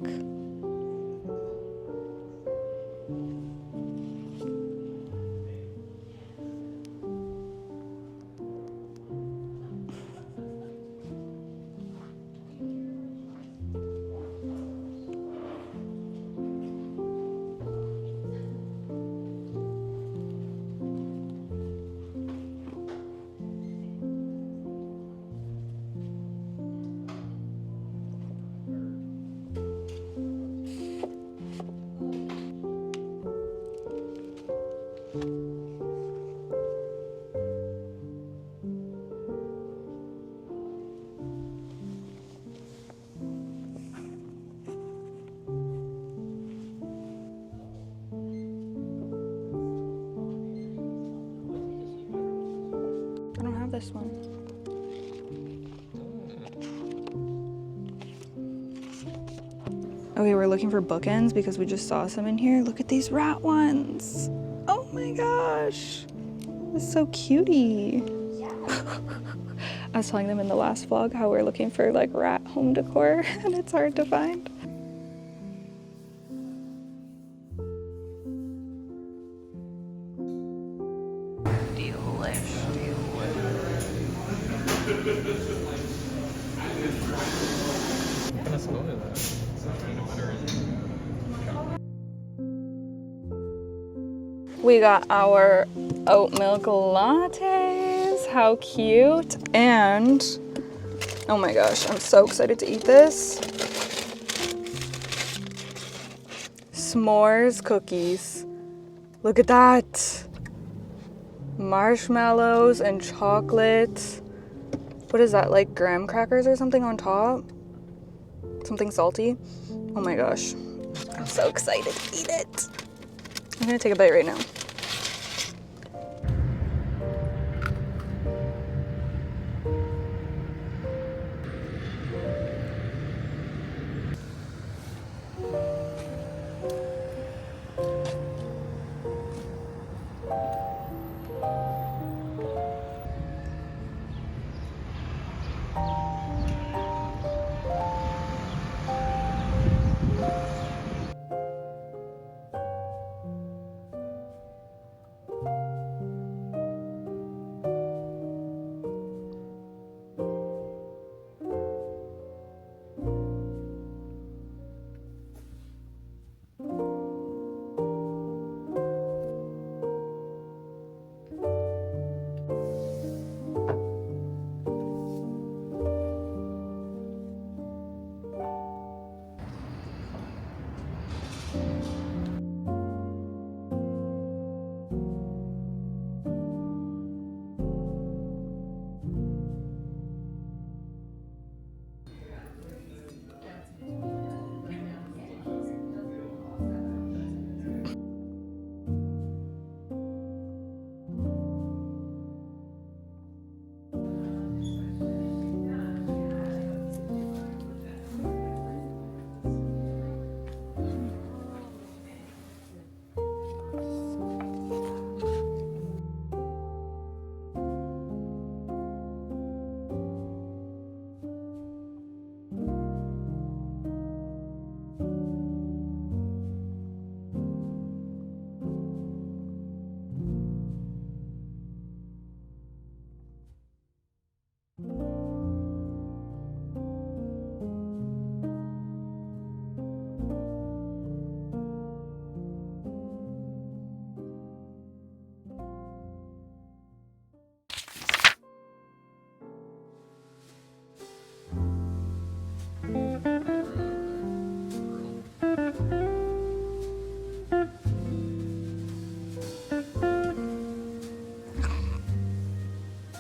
I don't have this one. Okay, we're looking for bookends because we just saw some in here. Look at these rat ones. Oh my gosh. This is so cutie. I was telling them in the last vlog how we're looking for like rat home decor and it's hard to find. We got our oat milk lattes. How cute. And oh my gosh, I'm so excited to eat this. S'mores cookies. Look at that. Marshmallows and chocolate. What is that, like graham crackers or something on top? Something salty. Oh my gosh. I'm so excited to eat it. I'm gonna take a bite right now.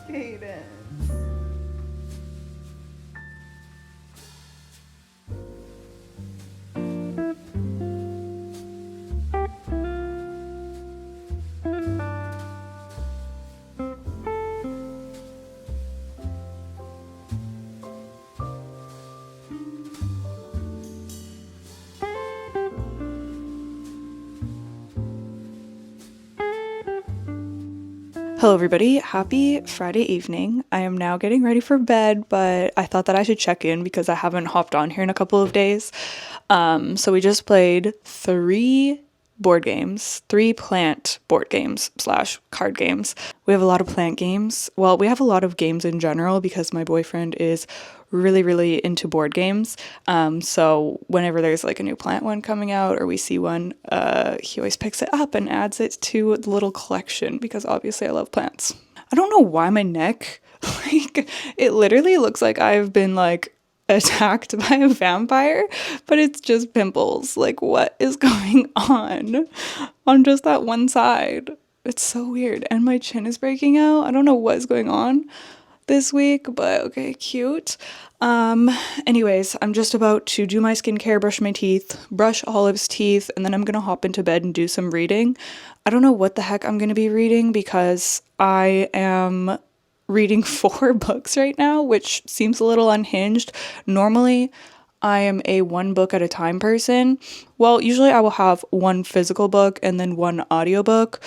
Cadence. Hello, everybody. Happy Friday evening. I am now getting ready for bed, but I thought that I should check in because I haven't hopped on here in a couple of days. So we just played three plant board games / card games. We have a lot of plant games. Well, we have a lot of games in general because my boyfriend is really, really into board games. So whenever there's like a new plant one coming out or we see one, he always picks it up and adds it to the little collection because obviously I love plants. I don't know why my neck, like, it literally looks like I've been like attacked by a vampire, but it's just pimples. Like, what is going on just that one side? It's so weird. And my chin is breaking out. I don't know what's going on this week, but okay, cute. Anyways, I'm just about to do my skincare, brush my teeth, brush Olive's teeth, and then I'm gonna hop into bed and do some reading. I don't know what the heck I'm gonna be reading because I am reading 4 books right now, which seems a little unhinged. Normally, I am a one book at a time person. Well, usually I will have one physical book and then one audiobook,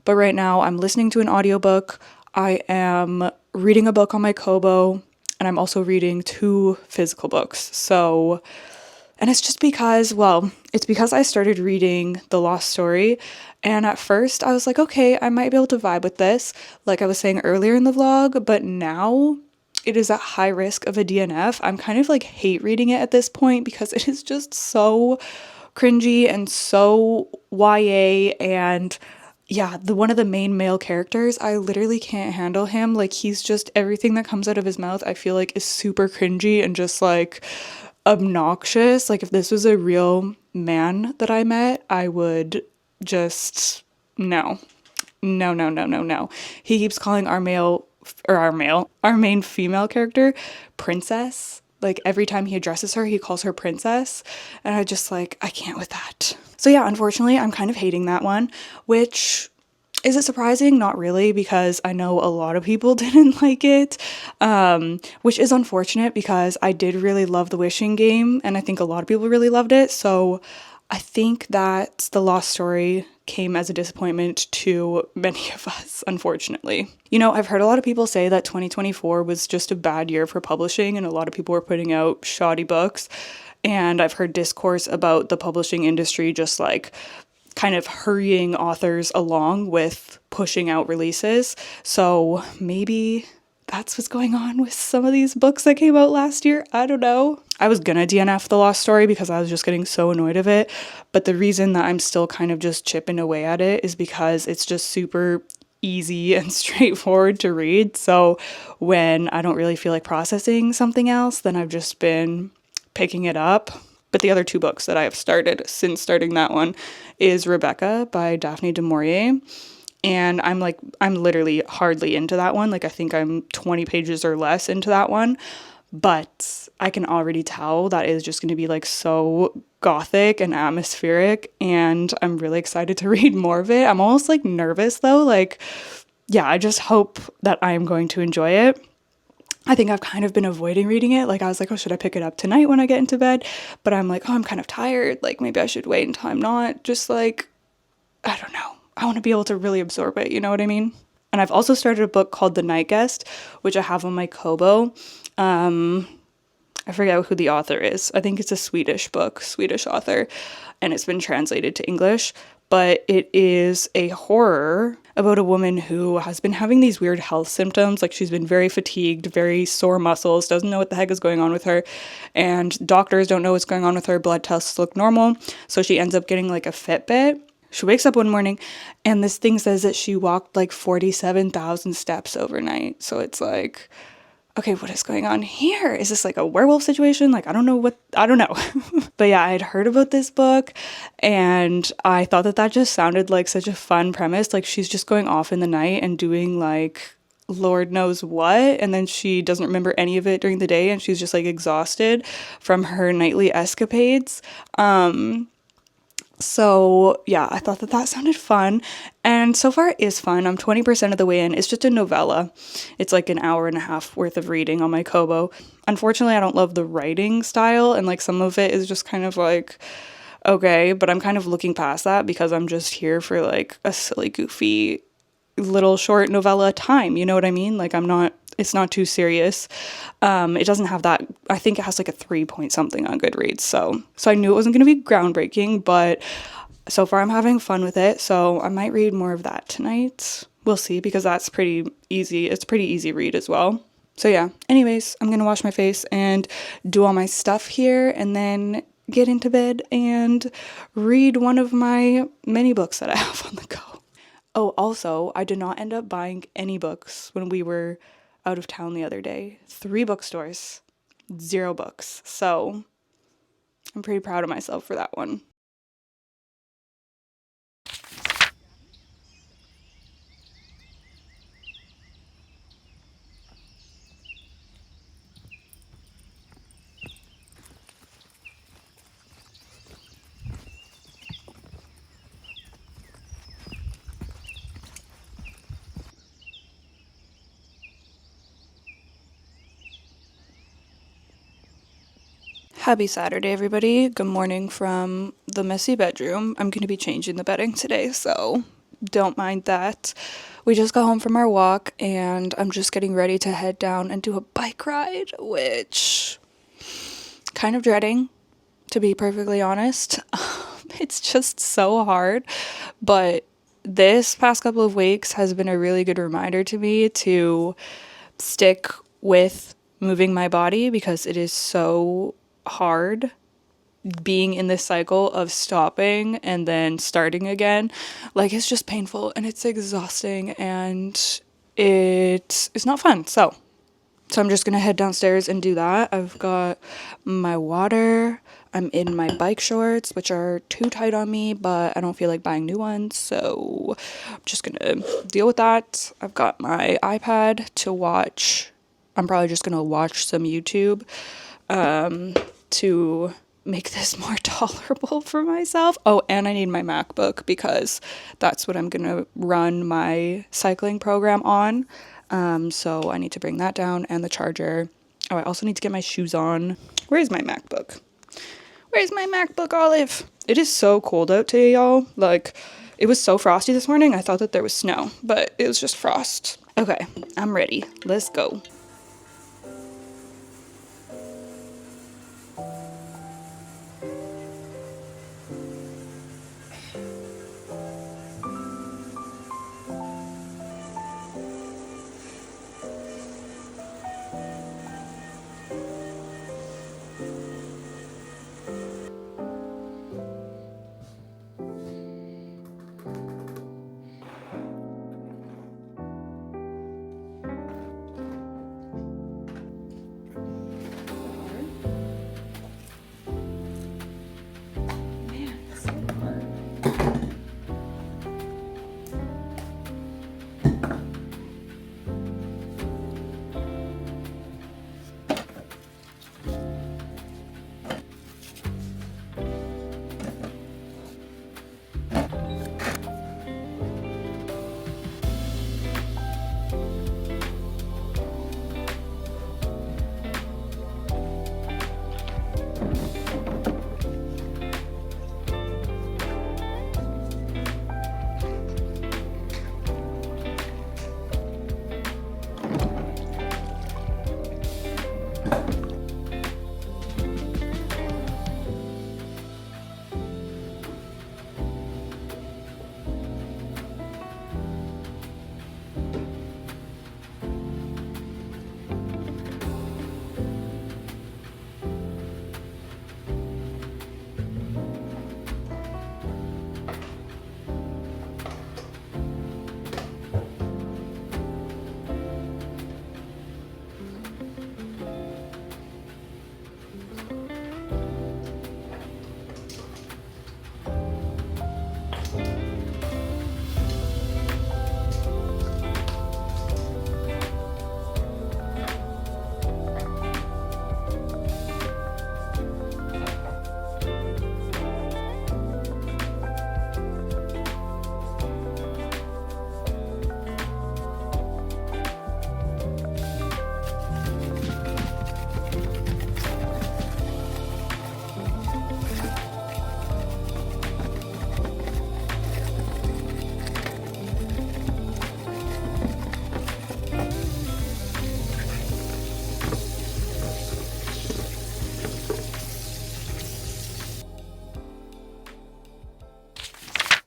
but right now I'm listening to an audiobook. I am reading a book on my Kobo, and I'm also reading 2 physical books. So, and it's just because, well, it's because I started reading The Lost Story, and at first I was like, okay, I might be able to vibe with this, like I was saying earlier in the vlog, but now it is at high risk of a DNF. I'm kind of like hate reading it at this point because it is just so cringy and so YA, and yeah, one of the main male characters, I literally can't handle him. Like, he's just, everything that comes out of his mouth, I feel like is super cringy and just like obnoxious. Like, if this was a real man that I met, I would just, no. He keeps calling our main female character princess. Like, every time he addresses her, he calls her princess. And I just like, I can't with that. So yeah, unfortunately, I'm kind of hating that one, which, is it surprising? Not really, because I know a lot of people didn't like it, which is unfortunate because I did really love the wishing game, and I think a lot of people really loved it. So I think that The Lost Story came as a disappointment to many of us, unfortunately. You know, I've heard a lot of people say that 2024 was just a bad year for publishing, and a lot of people were putting out shoddy books. And I've heard discourse about the publishing industry just like kind of hurrying authors along with pushing out releases. So maybe that's what's going on with some of these books that came out last year. I don't know. I was gonna DNF The Lost Story because I was just getting so annoyed of it. But the reason that I'm still kind of just chipping away at it is because it's just super easy and straightforward to read. So when I don't really feel like processing something else, then I've just been picking it up. But the other 2 books that I have started since starting that one is Rebecca by Daphne du Maurier. And I'm literally hardly into that one. Like, I think I'm 20 pages or less into that one. But I can already tell that is just going to be like so gothic and atmospheric. And I'm really excited to read more of it. I'm almost like nervous though. Like, yeah, I just hope that I am going to enjoy it. I think I've kind of been avoiding reading it. Like, I was like, oh, should I pick it up tonight when I get into bed? But I'm like, oh, I'm kind of tired. Like, maybe I should wait until I'm not. Just like, I don't know. I want to be able to really absorb it. You know what I mean? And I've also started a book called The Night Guest, which I have on my Kobo. I forget who the author is. I think it's a Swedish author, and it's been translated to English. But it is a horror about a woman who has been having these weird health symptoms. Like, she's been very fatigued, very sore muscles, doesn't know what the heck is going on with her. And doctors don't know what's going on with her. Blood tests look normal. So she ends up getting like a Fitbit. She wakes up one morning and this thing says that she walked like 47,000 steps overnight. So it's like, okay, what is going on here? Is this like a werewolf situation? Like, I don't know. But yeah, I had heard about this book and I thought that just sounded like such a fun premise. Like, she's just going off in the night and doing like Lord knows what, and then she doesn't remember any of it during the day, and she's just like exhausted from her nightly escapades. So yeah, I thought that that sounded fun, and so far it is fun. I'm 20% of the way in. It's just a novella. It's like an hour and a half worth of reading on my Kobo. Unfortunately, I don't love the writing style, and like some of it is just kind of like, okay, but I'm kind of looking past that because I'm just here for like a silly, goofy little short novella time. You know what I mean? Like it's not too serious. It doesn't have that, I think it has like a 3 point something on Goodreads. So I knew it wasn't going to be groundbreaking, but so far I'm having fun with it. So I might read more of that tonight. We'll see, because that's pretty easy. It's a pretty easy read as well. So yeah, anyways, I'm going to wash my face and do all my stuff here, and then get into bed and read one of my many books that I have on the go. Oh, also, I did not end up buying any books when we were out of town the other day. 3 bookstores, 0 books. So I'm pretty proud of myself for that one. Happy Saturday, everybody. Good morning from the messy bedroom. I'm going to be changing the bedding today, so don't mind that. We just got home from our walk, and I'm just getting ready to head down and do a bike ride, which kind of dreading, to be perfectly honest. It's just so hard, but this past couple of weeks has been a really good reminder to me to stick with moving my body, because it is so hard being in this cycle of stopping and then starting again. Like, it's just painful and it's exhausting, and it's not fun. So I'm just gonna head downstairs and do that. I've got my water. I'm in my bike shorts, which are too tight on me, but I don't feel like buying new ones, so I'm just gonna deal with that. I've got my iPad to watch. I'm probably just gonna watch some YouTube to make this more tolerable for myself. Oh, and I need my MacBook, because that's what I'm gonna run my cycling program on. So I need to bring that down, and the charger. Oh, I also need to get my shoes on. Where's my MacBook? Where's my MacBook, Olive? It is so cold out today, y'all. Like, it was so frosty this morning. I thought that there was snow, but it was just frost. Okay, I'm ready. Let's go.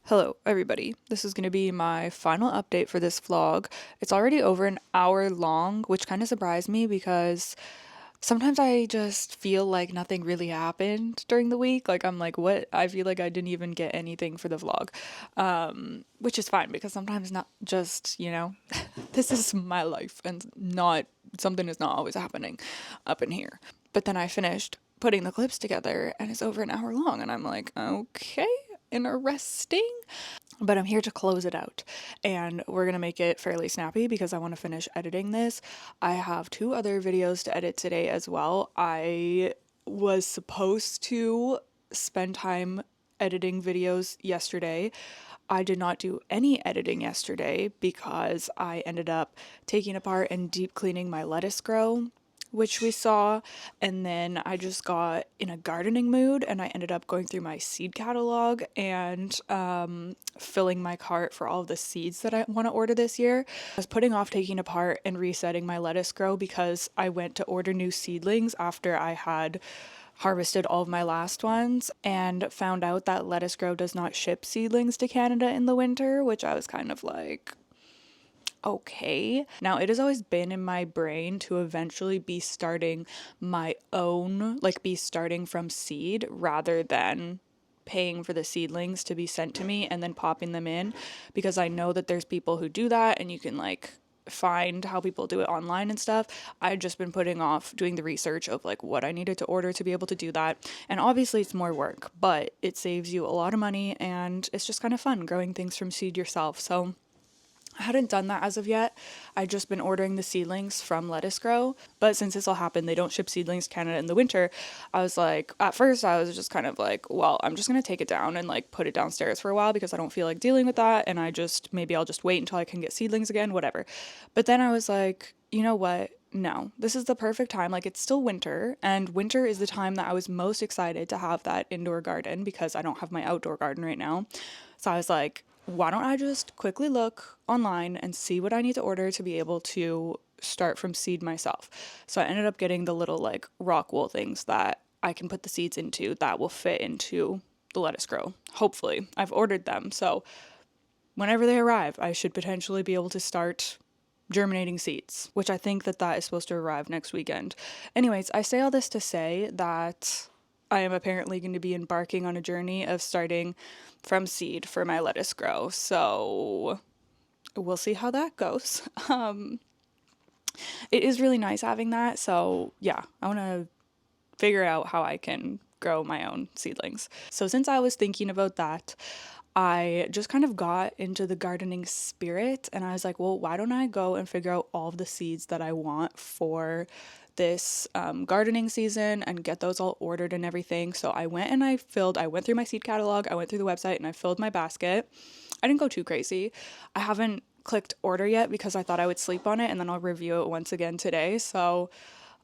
Hello, everybody. This is going to be my final update for this vlog. It's already over an hour long, which kind of surprised me because sometimes I just feel like nothing really happened during the week. Like, I'm like, what? I feel like I didn't even get anything for the vlog, which is fine because sometimes not just, this is my life and not something is not always happening up in here. But then I finished putting the clips together and it's over an hour long, and I'm like, okay, interesting. But I'm here to close it out and we're going to make it fairly snappy because I want to finish editing this. I have 2 other videos to edit today as well. I was supposed to spend time editing videos yesterday. I did not do any editing yesterday because I ended up taking apart and deep cleaning my lettuce grow, which we saw, and then I just got in a gardening mood and I ended up going through my seed catalog and filling my cart for all of the seeds that I want to order this year. I was putting off taking apart and resetting my lettuce grow because I went to order new seedlings after I had harvested all of my last ones and found out that lettuce grow does not ship seedlings to Canada in the winter, which I was kind of like, okay. Now, it has always been in my brain to eventually be starting my own, like be starting from seed rather than paying for the seedlings to be sent to me and then popping them in, because I know that there's people who do that and you can like find how people do it online and stuff. I'd just been putting off doing the research of like what I needed to order to be able to do that. And obviously it's more work, but it saves you a lot of money and it's just kind of fun growing things from seed yourself. So I hadn't done that as of yet. I'd just been ordering the seedlings from Lettuce Grow, but since this all happened, they don't ship seedlings to Canada in the winter. I was like, at first I was just kind of like, well, I'm just going to take it down and like put it downstairs for a while because I don't feel like dealing with that, and maybe I'll just wait until I can get seedlings again, whatever. But then I was like, you know what? No, this is the perfect time. Like, it's still winter, and winter is the time that I was most excited to have that indoor garden because I don't have my outdoor garden right now. So I was like, why don't I just quickly look online and see what I need to order to be able to start from seed myself. So I ended up getting the little like rock wool things that I can put the seeds into that will fit into the lettuce grow. Hopefully, I've ordered them. So whenever they arrive, I should potentially be able to start germinating seeds, which I think that is supposed to arrive next weekend. Anyways, I say all this to say that I am apparently going to be embarking on a journey of starting from seed for my lettuce grow. So we'll see how that goes. It is really nice having that. So yeah, I want to figure out how I can grow my own seedlings. So since I was thinking about that, I just kind of got into the gardening spirit and I was like, well, why don't I go and figure out all of the seeds that I want for this gardening season and get those all ordered and everything. So I went through my seed catalog, I went through the website and I filled my basket. I didn't go too crazy. I haven't clicked order yet because I thought I would sleep on it and then I'll review it once again today. So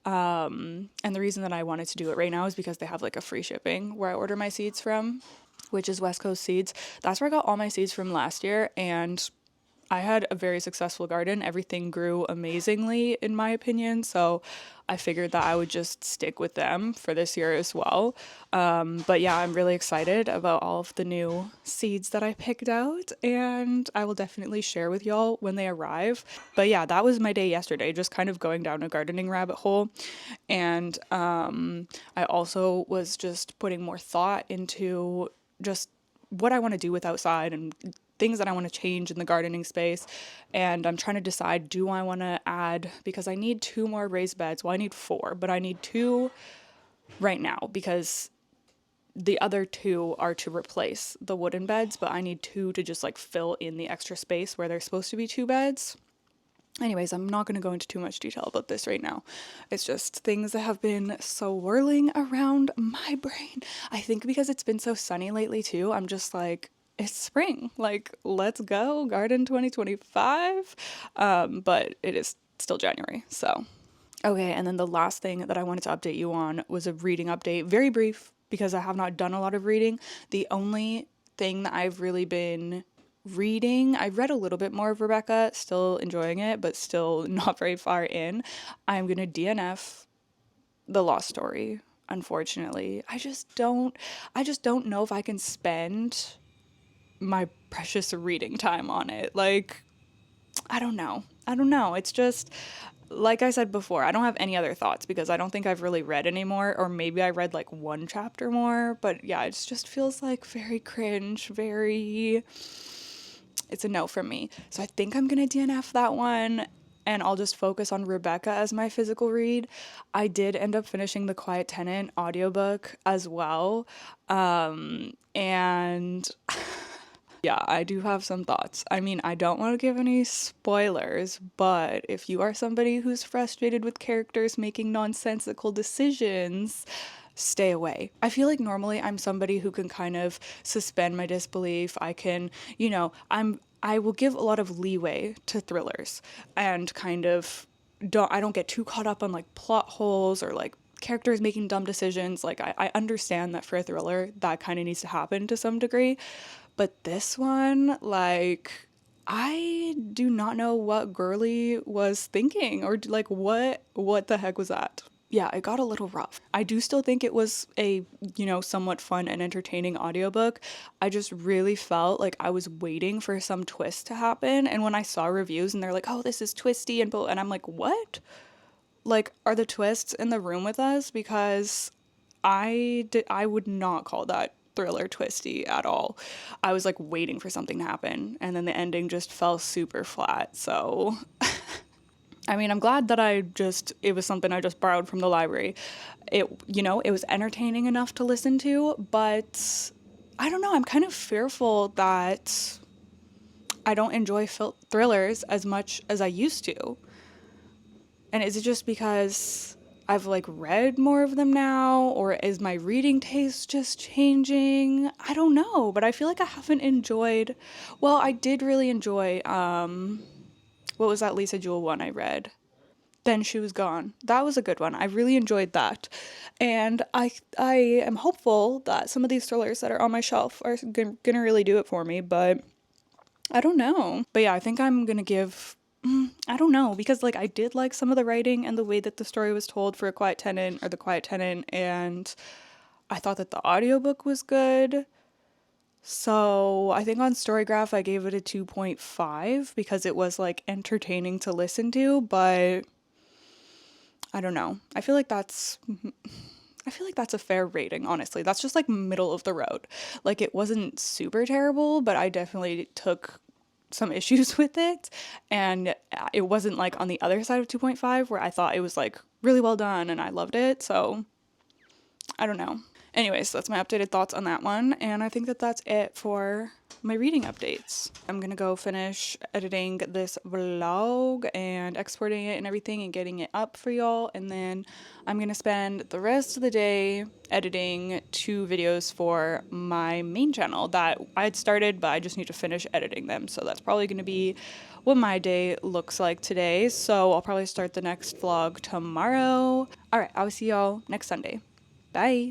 and the reason that I wanted to do it right now is because they have like a free shipping where I order my seeds from, which is West Coast Seeds. That's where I got all my seeds from last year, and I had a very successful garden. Everything grew amazingly, in my opinion, so I figured that I would just stick with them for this year as well. But yeah, I'm really excited about all of the new seeds that I picked out, and I will definitely share with y'all when they arrive. But yeah, that was my day yesterday, just kind of going down a gardening rabbit hole. And I also was just putting more thought into just what I want to do with outside and things that I want to change in the gardening space. And I'm trying to decide, do I want to add, because I need 2 more raised beds. Well, I need 4, but I need 2 right now because the other 2 are to replace the wooden beds, but I need 2 to just like fill in the extra space where there's supposed to be 2 beds. Anyways, I'm not going to go into too much detail about this right now. It's just things that have been so whirling around my brain. I think because it's been so sunny lately too, I'm just like, it's spring. Like, let's go, garden 2025. But it is still January, so. Okay, and then the last thing that I wanted to update you on was a reading update. Very brief, because I have not done a lot of reading. The only thing that I've really been reading, I've read a little bit more of Rebecca, still enjoying it, but still not very far in. I'm gonna DNF The Lost Story, unfortunately. I just don't know if I can spend my precious reading time on it. Like, I don't know. I don't know. It's just, like I said before, I don't have any other thoughts because I don't think I've really read anymore, or maybe I read like one chapter more. But yeah, it just feels like very cringe, very. It's a no from me. So I think I'm gonna DNF that one, and I'll just focus on Rebecca as my physical read. I did end up finishing the Quiet Tenant audiobook as well. And yeah, I do have some thoughts. I mean, I don't want to give any spoilers, but if you are somebody who's frustrated with characters making nonsensical decisions, stay away. I feel like normally I'm somebody who can kind of suspend my disbelief. I can, I will give a lot of leeway to thrillers and kind of I don't get too caught up on like plot holes or like characters making dumb decisions. Like I understand that for a thriller that kind of needs to happen to some degree. But this one, like, I do not know what Girly was thinking, or like what the heck was that? Yeah, it got a little rough. I do still think it was a, somewhat fun and entertaining audiobook. I just really felt like I was waiting for some twist to happen. And when I saw reviews and they're like, "Oh, this is twisty," and I'm like, "What? Like, are the twists in the room with us?" Because I would not call that thriller twisty at all. I was like waiting for something to happen, and then the ending just fell super flat. So I mean, I'm glad that it was something I just borrowed from the library. It was entertaining enough to listen to, but I don't know, I'm kind of fearful that I don't enjoy thrillers as much as I used to. And is it just because I've like read more of them now, or is my reading taste just changing? I don't know, but I feel like I haven't enjoyed. Well, I did really enjoy what was that Lisa Jewell one I read? Then She Was Gone. That was a good one. I really enjoyed that. And I am hopeful that some of these thrillers that are on my shelf are gonna really do it for me, but I don't know. But yeah, I think I'm gonna give. I don't know, because like I did like some of the writing and the way that the story was told for A Quiet Tenant or The Quiet Tenant, and I thought that the audiobook was good. So I think on Storygraph I gave it a 2.5 because it was like entertaining to listen to, but I don't know. I feel like that's a fair rating, honestly. That's just like middle of the road. Like it wasn't super terrible, but I definitely took some issues with it, and it wasn't like on the other side of 2.5 where I thought it was like really well done and I loved it. So I don't know. Anyways, that's my updated thoughts on that one, and I think that that's it for my reading updates. I'm gonna go finish editing this vlog and exporting it and everything and getting it up for y'all, and then I'm gonna spend the rest of the day editing 2 videos for my main channel that I had started, but I just need to finish editing them. So that's probably gonna be what my day looks like today. So I'll probably start the next vlog tomorrow. All right, I will see y'all next Sunday. Bye.